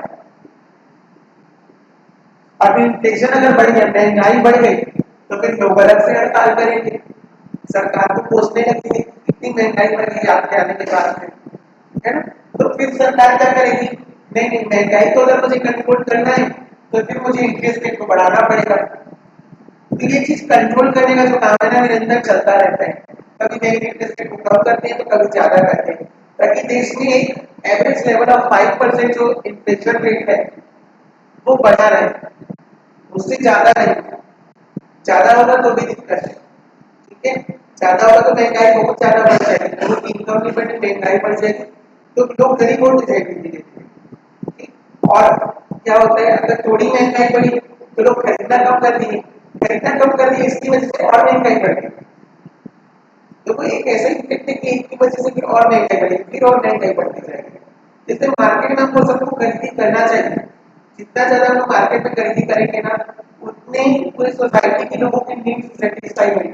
अब इन्फ्लेशन अगर बढ़ गया, महंगाई बढ़ गई, तो फिर लोग अलग से हड़ताल करेंगे, सरकार को कोसने लगेगी कितनी महंगाई बढ़ गई आपके आने के बाद में, है ना। तो फिर सरकार क्या करेगी, नहीं नहीं महंगाई तो अगर मुझे कंट्रोल करना है तो फिर मुझे इंटरेस्ट रेट को बढ़ाना पड़ेगा। तो ये चीज कंट्रोल करने का जो काम है ना, निरंतर चलता रहता है। कभी बैंक इंटरेस्ट रेट को कम करते हैं तो कभी ज्यादा करते हैं, ताकि देश में एक एवरेज लेवल ऑफ 5% जो इन्फ्लेशन रेट है वो बढ़ा रहे, उससे ज्यादा नहीं। ज्यादा होगा तो भी दिक्कत है। ठीक है, ज्यादा होगा तो महंगाई बहुत ज्यादा बढ़ जाएगी, लोगों की इनकम नहीं बढ़ी, महंगाई बढ़ जाएगी, तो लोग गरीब होते जाएंगे धीरे धीरे। और क्या होता है, अगर थोड़ी महंगाई बढ़ी तो लोग खरीदना कम कर दिए, खरीदना कम कर दिए, इसकी वजह से और महंगाई बढ़ गई। तो कोई एक ऐसा इफेक्ट है कि एक की वजह से फिर और महंगाई बढ़ेगी, फिर और महंगाई बढ़ती जाएगी। इसलिए मार्केट में हमको सबको खरीदी करना चाहिए। जितना ज्यादा हम लोग मार्केट में खरीदी करेंगे ना, उतने ही पूरी सोसाइटी के लोगों की नीड्स सेटिस्फाई होंगी।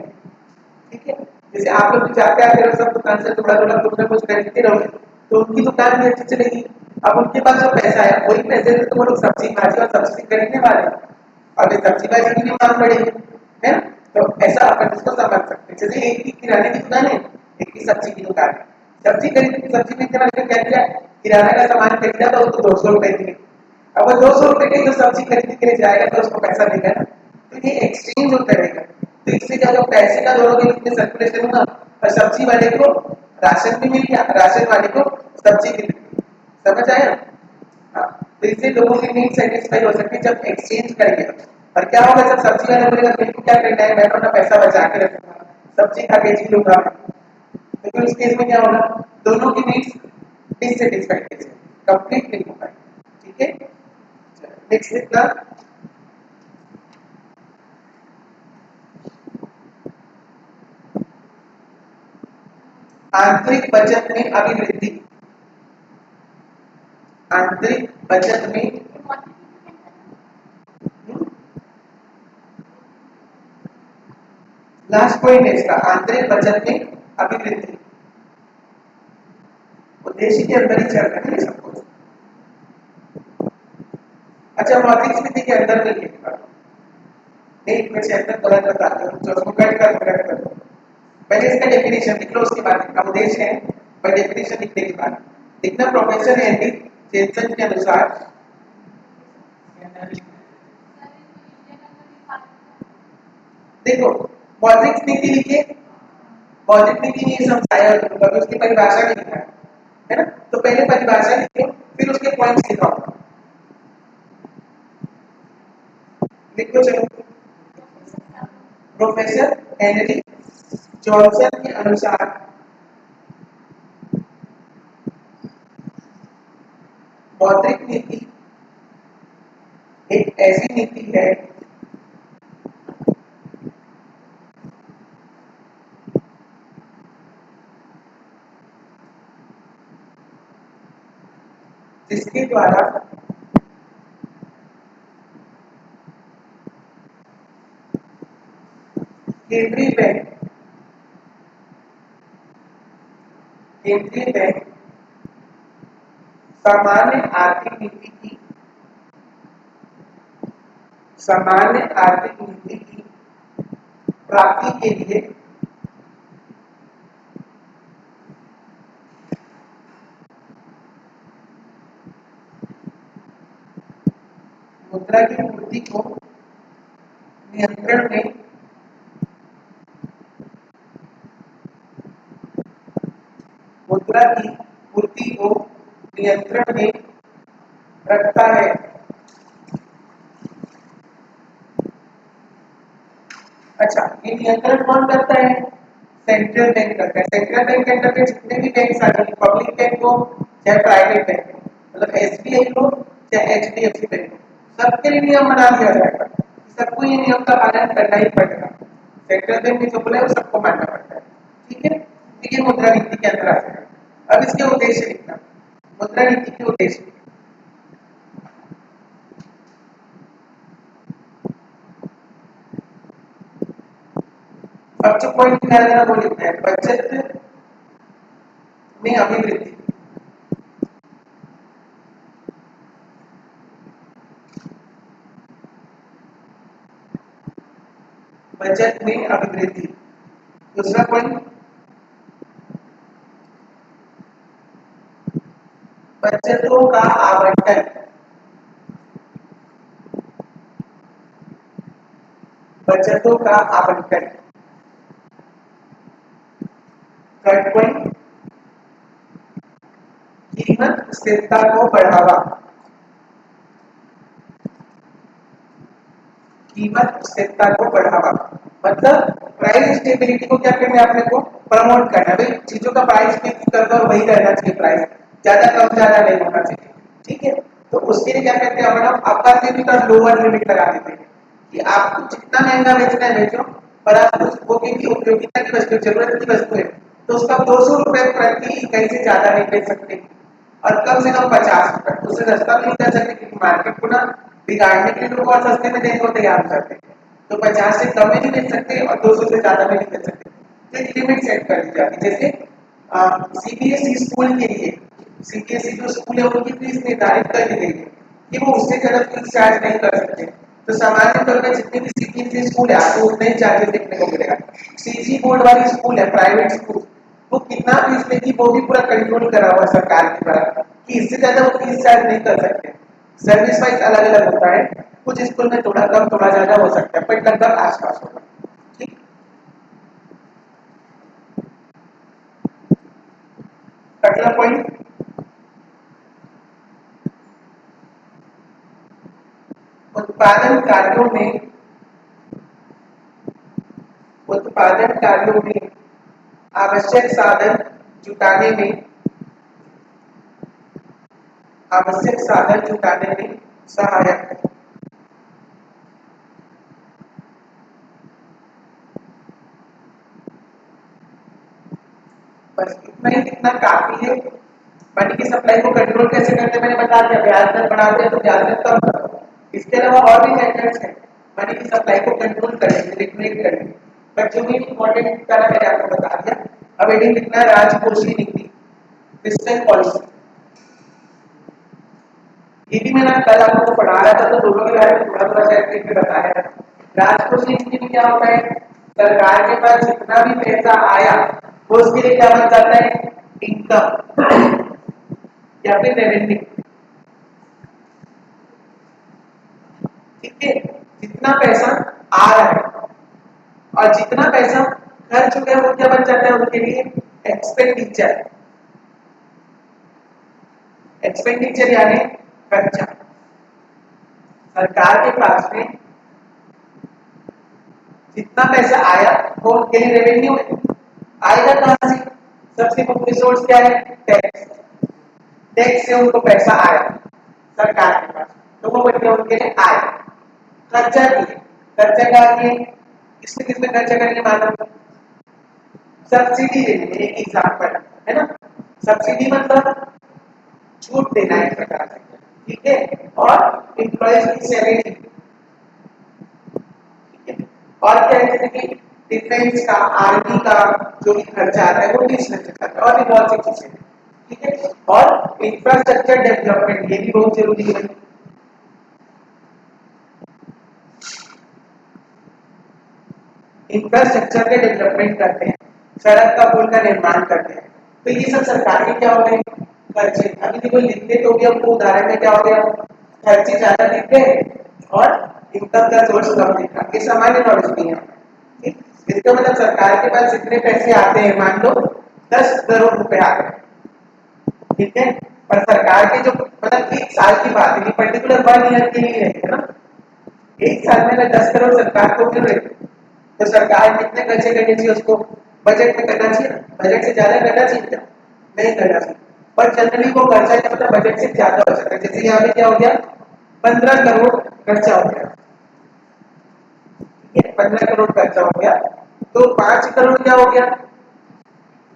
ठीक है, जैसे आप लोग जाते आते रहो सब दुकान से थोड़ा थोड़ा कुछ ना कुछ खरीदते रहोगे तो उनकी दुकान भी अच्छी चलेगी। अब उनके पास जो पैसा है वही पैसे से तो वो लोग सब्जी भाजी और सब्जी खरीदने वाले हैं, और ये सब्जी भाजी की भी मांग बढ़ेगी, है ना। तो ऐसा अपन इसको समझ सकते हैं। जैसे एक की किराने की दुकान है, एक की सब्जी की दुकान है, सब्जी बेचने वाले ने क्या किया, किराना का सामान खरीदा तो उसको 200 रुपए दिए। अब वो 200 रुपए की जो सब्जी खरीदने के लिए जाएगा तो उसको पैसा देगा ना, तो ये एक्सचेंज होता रहेगा। तो इससे क्या होगा, पैसे का दोनों के बीच में सर्कुलेशन होगा, और सब्जी वाले को राशन भी मिल गया, राशन वाले को सब्जी भी मिल गई। समझ आया। हाँ, तो इससे लोगों की नीड सेटिस्फाई हो सकती है जब एक्सचेंज करेंगे। और क्या होगा, जब सब्जी वाला बोलेगा मेरे को क्या करना है, मैं अपना पैसा बचा के रखूंगा, सब्जी खा के जी लूंगा, तो फिर उस केस में क्या होगा, दोनों की नीड्स डिससेटिस्फाइड कंप्लीट नहीं हो पाएगी। ठीक है, नेक्स्ट कितना, आंतरिक बचत में अभिवृद्धि। आंतरिक बचत में लास्ट पॉइंट है इसका, आंतरिक बचत में अभिवृद्धि। उद्देश्य के अंदर ही चल रहा है सब कुछ। अच्छा, मौद्रिक स्थिति के अंदर नहीं लिखा, एक में से अंदर गलत बता दो, जो उसको कट कर दो। पहले इसका डेफिनेशन लिख लो, उसके बाद इसका उद्देश्य है, पर डेफिनेशन लिखने के बाद लिखना। प्रोफेसर हेनरी जेनसन के अनुसार, देखो मौद्रिक नीति लिखिए, मौद्रिक नीति में ये समझाया होगा, तो उसकी परिभाषा लिखना है ना। तो पहले परिभाषा लिखो, फिर उसके पॉइंट्स लिखो। लिखो चलो। प्रोफेसर हेनरी जॉनसन के अनुसार मौद्रिक नीति एक ऐसी नीति है जिसके द्वारा केंद्रीय बैंक सामान्य आर्थिक नीति की सामान्य आर्थिक नीति की प्राप्ति के लिए मुद्रा की पूर्ति को नियंत्रण में मुद्रा की पूर्ति को नियंत्रण में रखता है। अच्छा, ये नियंत्रण कौन करता है? सेंट्रल बैंक करता है। सेंट्रल बैंक के अंडर में जितने भी बैंक आ रहे, पब्लिक बैंक हो चाहे प्राइवेट बैंक हो, मतलब एसबीआई हो चाहे एचडीएफसी बैंक हो, सबके लिए नियम बना दिया जाएगा। सबको ये नियम का पालन करना ही पड़ेगा। सेंट्रल बैंक में जो बोले वो सबको मानना पड़ता है। ठीक है, तो ये मुद्रा नीति के अंदर आ जाएगा। अब इसके उद्देश्य लिखना, मुद्रा नीति के उद्देश्य। अब जो पॉइंट निकाल देना वो लिखना है, बचत में अभिवृद्धि। बचत में अभिवृद्धि। दूसरा पॉइंट, बचतों का आवंटन। बचतों का आवंटन। थर्ड पॉइंट, कीमत स्थिरता को बढ़ावा। कीमत स्थिरता को बढ़ावा मतलब प्राइस स्टेबिलिटी को क्या करना है, आपने को प्रमोट करना है। भाई चीजों का प्राइस फिक्स कर दो, वही रहना चाहिए, प्राइस ज्यादा कम ज्यादा नहीं होना चाहिए। ठीक है, तो उसके लिए क्या करते हैं हम, अपर लिमिट और लोअर लिमिट लगा देते हैं कि आपको जितना महंगा बेचना है बेचो, पर आप वो की उपयोगिता की वस्तु, जरूरत की वस्तु है, तो उसका 200 रुपए प्रति इकाई से ज्यादा नहीं बेच सकते, और कम से कम 50 रुपए, उससे सस्ता नहीं कर सकते क्योंकि मार्केट को ना बिगाड़ने के लिए लोग और सस्ते में देने को तैयार हो जाते हैं। तो 50 से कम में नहीं बेच सकते और 200 से ज्यादा में नहीं बेच सकते। तो एक लिमिट सेट कर दी जाती है। जैसे सीबीएसई स्कूल के लिए, सीबीएसई जो स्कूल है उनकी फीस निर्धारित कर दी गई है कि वो उससे ज्यादा फीस चार्ज नहीं कर सकते। तो सामान्य तौर पर जितने भी सीबीएसई स्कूल है आपको उतने ही चार्जेस देखने को मिलेगा। सीजी बोर्ड वाली स्कूल है, प्राइवेट स्कूल, वो कितना फीस लेगी वो भी पूरा कंट्रोल करा हुआ सरकार के द्वारा कि इससे ज्यादा वो फीस चार्ज नहीं कर सकते। सर्विस वाइज अलग अलग होता है, कुछ स्कूल में थोड़ा कम थोड़ा ज्यादा हो सकता है, पर लगभग आसपास होगा। ठीक, अगला पॉइंट, उत्पादन कार्यों में, उत्पादन कार्यों में आवश्यक साधन जुटाने में, आवश्यक साधन जुटाने में सहायक है। बस इतना ही लिखना काफी है। मनी की सप्लाई को कंट्रोल कैसे करते हैं मैंने बता दिया, ब्याज दर बढ़ाते हैं तो ब्याज दर कम करो। इसके अलावा और भी फैक्टर्स हैं मनी की सप्लाई को कंट्रोल करने के, रेगुलेट करने के, बट जो भी इंपॉर्टेंट तरह मैंने आपको बता दिया। अब हेडिंग लिखना है राजकोषीय नीति, फिस्कल पॉलिसी। ये भी मैंने कल आपको पढ़ा रहा था तो दोनों के बारे में थोड़ा थोड़ा शेयर करके बताया। राजकोषीय नीति में क्या होता है, सरकार के पास जितना भी पैसा आया वो उसके लिए क्या बन जाता है, इनकम या फिर रेवेन्यू। ठीक है, जितना पैसा आ रहा है और जितना पैसा खर्च हो गया वो क्या बन जाता है उनके लिए, एक्सपेंडिचर। एक्सपेंडिचर यानी खर्चा। सरकार के पास में जितना पैसा आया वो उनके लिए रेवेन्यू है। आएगा कहां से, सबसे मुख्य सोर्स क्या है, टैक्स। टैक्स से उनको पैसा आया सरकार के पास, तो वो बन गया उनके लिए आय। खर्चा भी, खर्चा का किसमें खर्चा करेंगे, मानो सब्सिडी देंगे, एक एग्जाम्पल है ना। सब्सिडी मतलब छूट देना है प्रकार से। ठीक है, और एम्प्लॉयज की सैलरी। और क्या है, जैसे कि डिफेंस का, आर्मी का जो भी खर्चा आता है वो भी इसमें से खर्चा, और भी बहुत सी चीजें। ठीक है, और इंफ्रास्ट्रक्चर डेवलपमेंट ये भी बहुत जरूरी है। इंफ्रास्ट्रक्चर के डेवलपमेंट करते हैं, सड़क का पुल का निर्माण करते हैं, तो ये सब सरकार के क्या हो गए, खर्चे। अभी देखो लिखते तो भी हमको उदाहरण में क्या हो गया, खर्चे ज्यादा दिख गए और इनकम का सोर्स कम देखा, ये सामान्य नॉलेज नहीं है। ठीक, इसका मतलब सरकार के पास जितने पैसे आते हैं, मान लो 10 करोड़ रुपए आ गए, ठीक है, पर सरकार के जो मतलब 1 साल की बात है, पर्टिकुलर 1 ईयर के लिए है ना, 1 साल में अगर 10 करोड़ सरकार को मिल रहे तो सरकार कितने खर्चे करने चाहिए, उसको बजट में करना चाहिए ना, बजट से ज्यादा करना चाहिए क्या? नहीं करना चाहिए, पर जनरली वो खर्चा क्या मतलब बजट से ज्यादा हो जाता है। जैसे यहाँ पे क्या हो गया, 15 करोड़ खर्चा हो गया, ठीक है, 15 करोड़ खर्चा हो गया, तो 5 करोड़ क्या हो गया,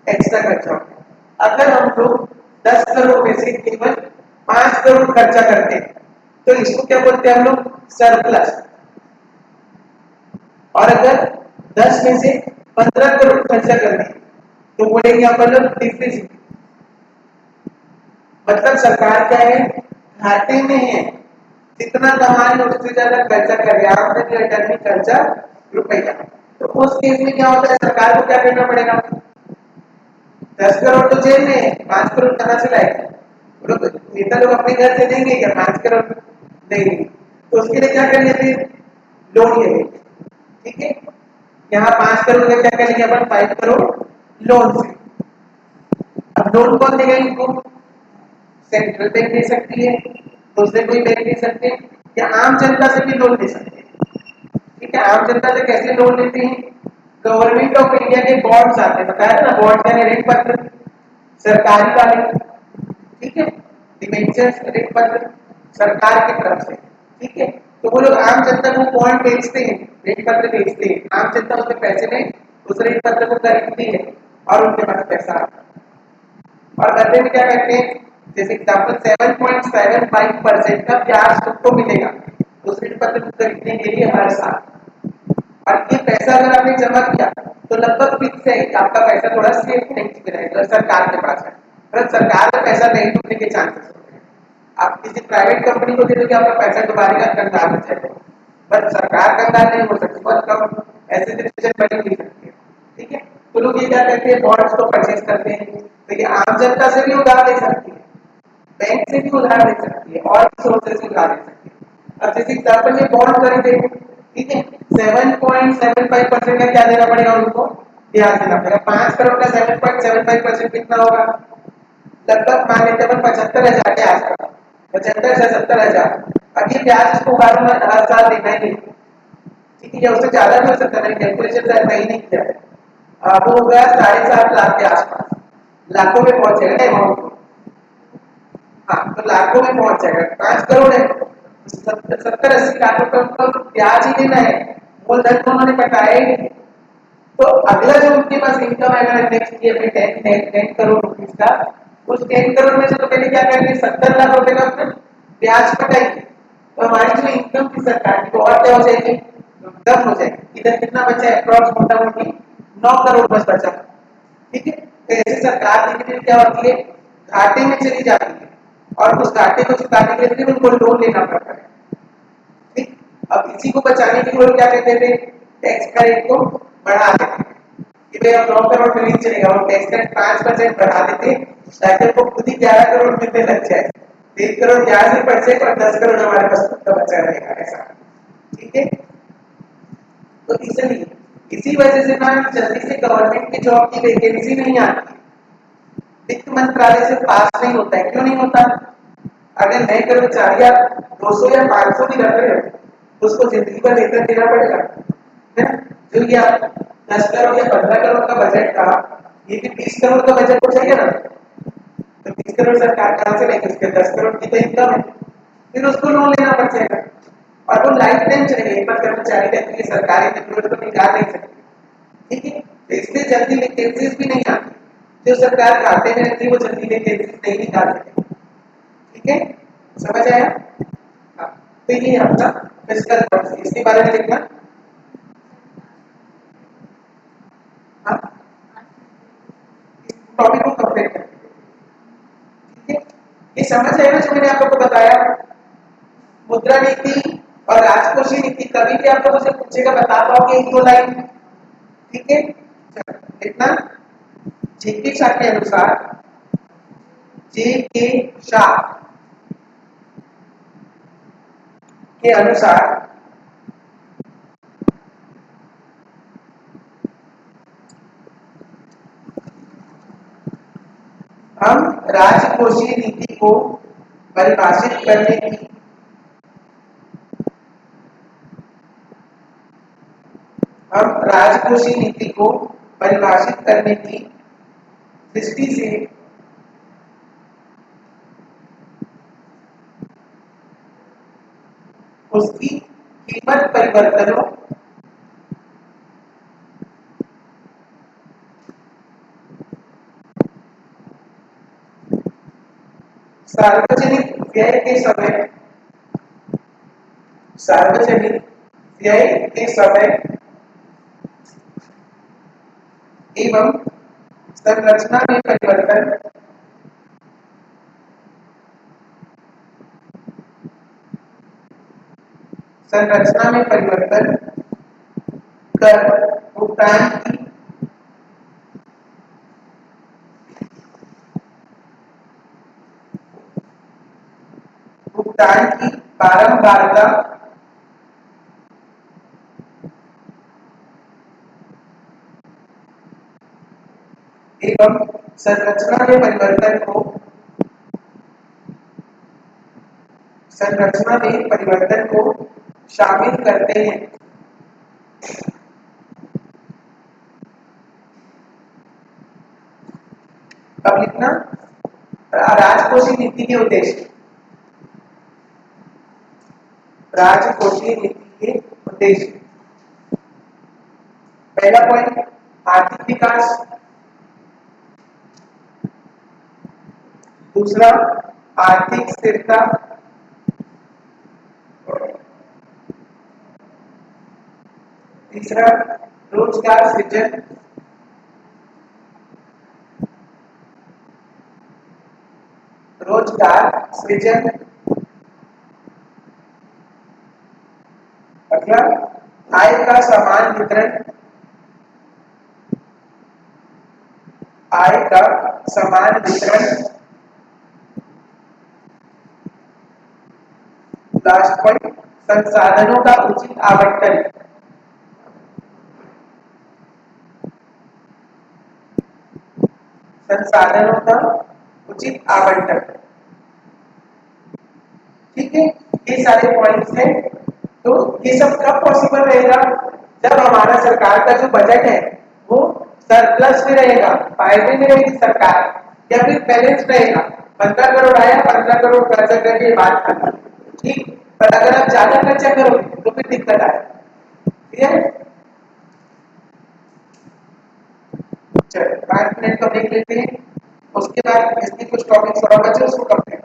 एक्स्ट्रा खर्चा हो गया। अगर हम लोग 10 करोड़ में से केवल 5 करोड़ खर्चा करते हैं तो इसको क्या बोलते हैं हम लोग, सरप्लस। और अगर 10 में से 15 करोड़ खर्चा कर दिए तो बोलेंगे अपन लोग डिफिसिट। मतलब सरकार क्या है, घाटे में है, जितना कमा है उससे ज्यादा खर्चा कर रहे हैं, आमदनी रिटर्न खर्चा रुपया। तो उस केस में क्या होता है, सरकार को क्या करना पड़ेगा, 10 करोड़ तो जेब में है, 5 करोड़ कहाँ से लाएगा, लोग नेता लोग अपने घर से देंगे क्या 5 करोड़, नहीं, तो उसके लिए क्या कर लेते हैं, लोन ले लेंगे, ठीक है। यहाँ 5 करोड़ का क्या करेंगे अपन, 5 करोड़ लोन से। अब लोन कौन देगा इनको, सेंट्रल बैंक दे सकती है, दूसरे कोई बैंक दे सकते हैं, या आम जनता से भी लोन दे सकते हैं। ठीक है, आम जनता से कैसे लोन लेते हैं, गवर्नमेंट ऑफ इंडिया के बॉन्ड्स आते हैं, बताया ना, बॉन्ड यानी ऋण पत्र सरकारी वाले, ठीक है, डिबेंचर्स ऋण पत्र सरकार की तरफ से, ठीक है। तो वो लोग आम जनता को बॉन्ड बेचते हैं, ऋण पत्र बेचते हैं, आम जनता उसमें पैसे में उस ऋण पत्र को खरीदती है और उनके पास पैसा आता है। और बदले में क्या करते हैं, जैसे एग्जाम्पल 7.75% का ब्याज तुमको मिलेगा उस ऋण पत्र को खरीदने के लिए हर साल। और ये पैसा अगर आपने जमा किया तो लगभग फिक्स है कि आपका पैसा थोड़ा सेफ बैंक में रहेगा, सरकार के पास है, अगर सरकार का पैसा नहीं डूबने के चांसेस होते हैं। आप किसी प्राइवेट कंपनी को दे दोगे आपका पैसा डुबाने का, कंगाल हो जाएगा, पर सरकार कंगाल नहीं हो सकती, बहुत कम ऐसे सिचुएशन बनी हुई सकती है, ठीक है। तो लोग ये क्या करते हैं, बॉन्ड्स को परचेज करते हैं, तो ये आम जनता से भी उधार ले सकती है, बैंक से भी उधार ले सकती है, और सोर्सेज से उधार ले सकती है। अब जैसे एग्जाम्पल ये बॉन्ड खरीदे, ठीक है, 7.75% का क्या देना पड़ेगा उनको, ब्याज देना पड़ेगा। 5 करोड़ का 7.75% कितना होगा, लगभग मान लेते हैं 75,000 के आसपास, 75 से 70,000। अब ये ब्याज इसको हर साल देना ही नहीं, ठीक है, उससे ज्यादा भी हो सकता है, कैलकुलेशन शायद सही नहीं किया है। वो हो गया 7.5 लाख के आसपास, लाखों में पहुंचेगा अमाउंट, हाँ तो लाखों में पहुंच जाएगा। 5 करोड़ है, 70-80 लाख रुपए उनको ब्याज ही देना है, मूलधन तो उन्होंने कटाया ही नहीं। तो अगला जो उनके पास इनकम आएगा नेक्स्ट ईयर में 10 करोड़ रुपीज का, उस 10 करोड़ में से तो पहले क्या करेंगे, 70 लाख रुपए का ब्याज कटाएंगे, तो हमारी जो इनकम थी सरकार की वो और क्या हो जाएगी, कम हो जाएगी। इधर कितना बचा है, अप्रॉक्स मोटा मोटी 9 करोड़ बस बचा, ठीक है। तो ऐसे सरकार धीरे धीरे क्या होती है, घाटे में चली जाती है, और उस घाटे को चुकाने के लिए उनको लोन लेना पड़ता है, ठीक। अब इसी को बचाने के लिए वो क्या कहते थे, टैक्स का रेट को बढ़ा देते, कि भाई अब 9 करोड़ में नहीं चलेगा, वो टैक्स का 5% बढ़ा देते ताकि उनको खुद ही 11 करोड़ मिलने लग जाए, 3 करोड़ ब्याज से परसेंट और 10 करोड़ हमारे पास खुद बचा रहेगा, ऐसा, ठीक है। तो इसलिए इसी वजह से ना जल्दी से गवर्नमेंट की जॉब की वैकेंसी नहीं आती, वित्त मंत्रालय से पास नहीं होता है। क्यों नहीं होता, अगर नए कर्मचारी आप 200 या 500 भी रख रहे हो तो उसको जिंदगी भर वेतन देना पड़ेगा, है ना। जो ये आप 10 करोड़ या 15 करोड़ का बजट था, ये भी 30 करोड़ का बजट हो जाएगा ना, तो 30 करोड़ सरकार कहाँ से लेगी, उसके 10 करोड़ की तो इनकम है, फिर उसको लोन लेना पड़ जाएगा, और वो लाइफ टाइम चलेगा, एक बार कर्मचारी रहती है सरकारी नौकरी को निकाल नहीं सकती, ठीक है। तो इसलिए जल्दी वैकेंसीज भी नहीं आती, जो सरकार खाते में रहती है वो जल्दी वैकेंसीज नहीं निकाल सकती, ठीक है, समझ आया। हाँ, तो ये अपना फिजिकल पॉलिसी, इसके बारे में लिखना। हाँ, इस टॉपिक को कंप्लीट करते हैं, ठीक है। ये समझ आया ना जो मैंने आप लोगों को बताया, मुद्रा नीति और राजकोषीय नीति कभी भी आप लोगों से पूछेगा, बता पाओगे एक दो लाइन, ठीक है। लिखना, जेके शाह के अनुसार, जेके शाह के अनुसार हम राजकोषीय नीति को परिभाषित करने की राजकोषीय नीति को परिभाषित करने की दृष्टि से उसकी कीमत परिवर्तनों सार्वजनिक व्यय के समय सार्वजनिक व्यय के समय एवं संरचना में परिवर्तन कर भुगतान की बारंबारता एवं संरचना में परिवर्तन को शामिल करते हैं। अब लिखना राजकोषीय नीति के उद्देश्य। राजकोषीय नीति के उद्देश्य, पहला पॉइंट आर्थिक विकास, दूसरा आर्थिक स्थिरता, तीसरा रोजगार सृजन, अगला आय का समान वितरण, लास्ट पॉइंट संसाधनों का उचित आवंटन। ठीक है, ये सारे पॉइंट्स हैं। तो ये सब कब पॉसिबल रहेगा? जब हमारा सरकार का जो बजट है वो सरप्लस में रहेगा, फायदे में रहेगी सरकार, या फिर बैलेंस रहेगा। 15 करोड़ आया, 15 करोड़ खर्चा करके बात करना, ठीक। पर अगर आप ज्यादा खर्चा करोगे तो फिर दिक्कत आए। ठीक है, चलो 5 मिनट तो देख लेते हैं, उसके बाद इसके कुछ टॉपिक्स और बचे उसको कंप्लीट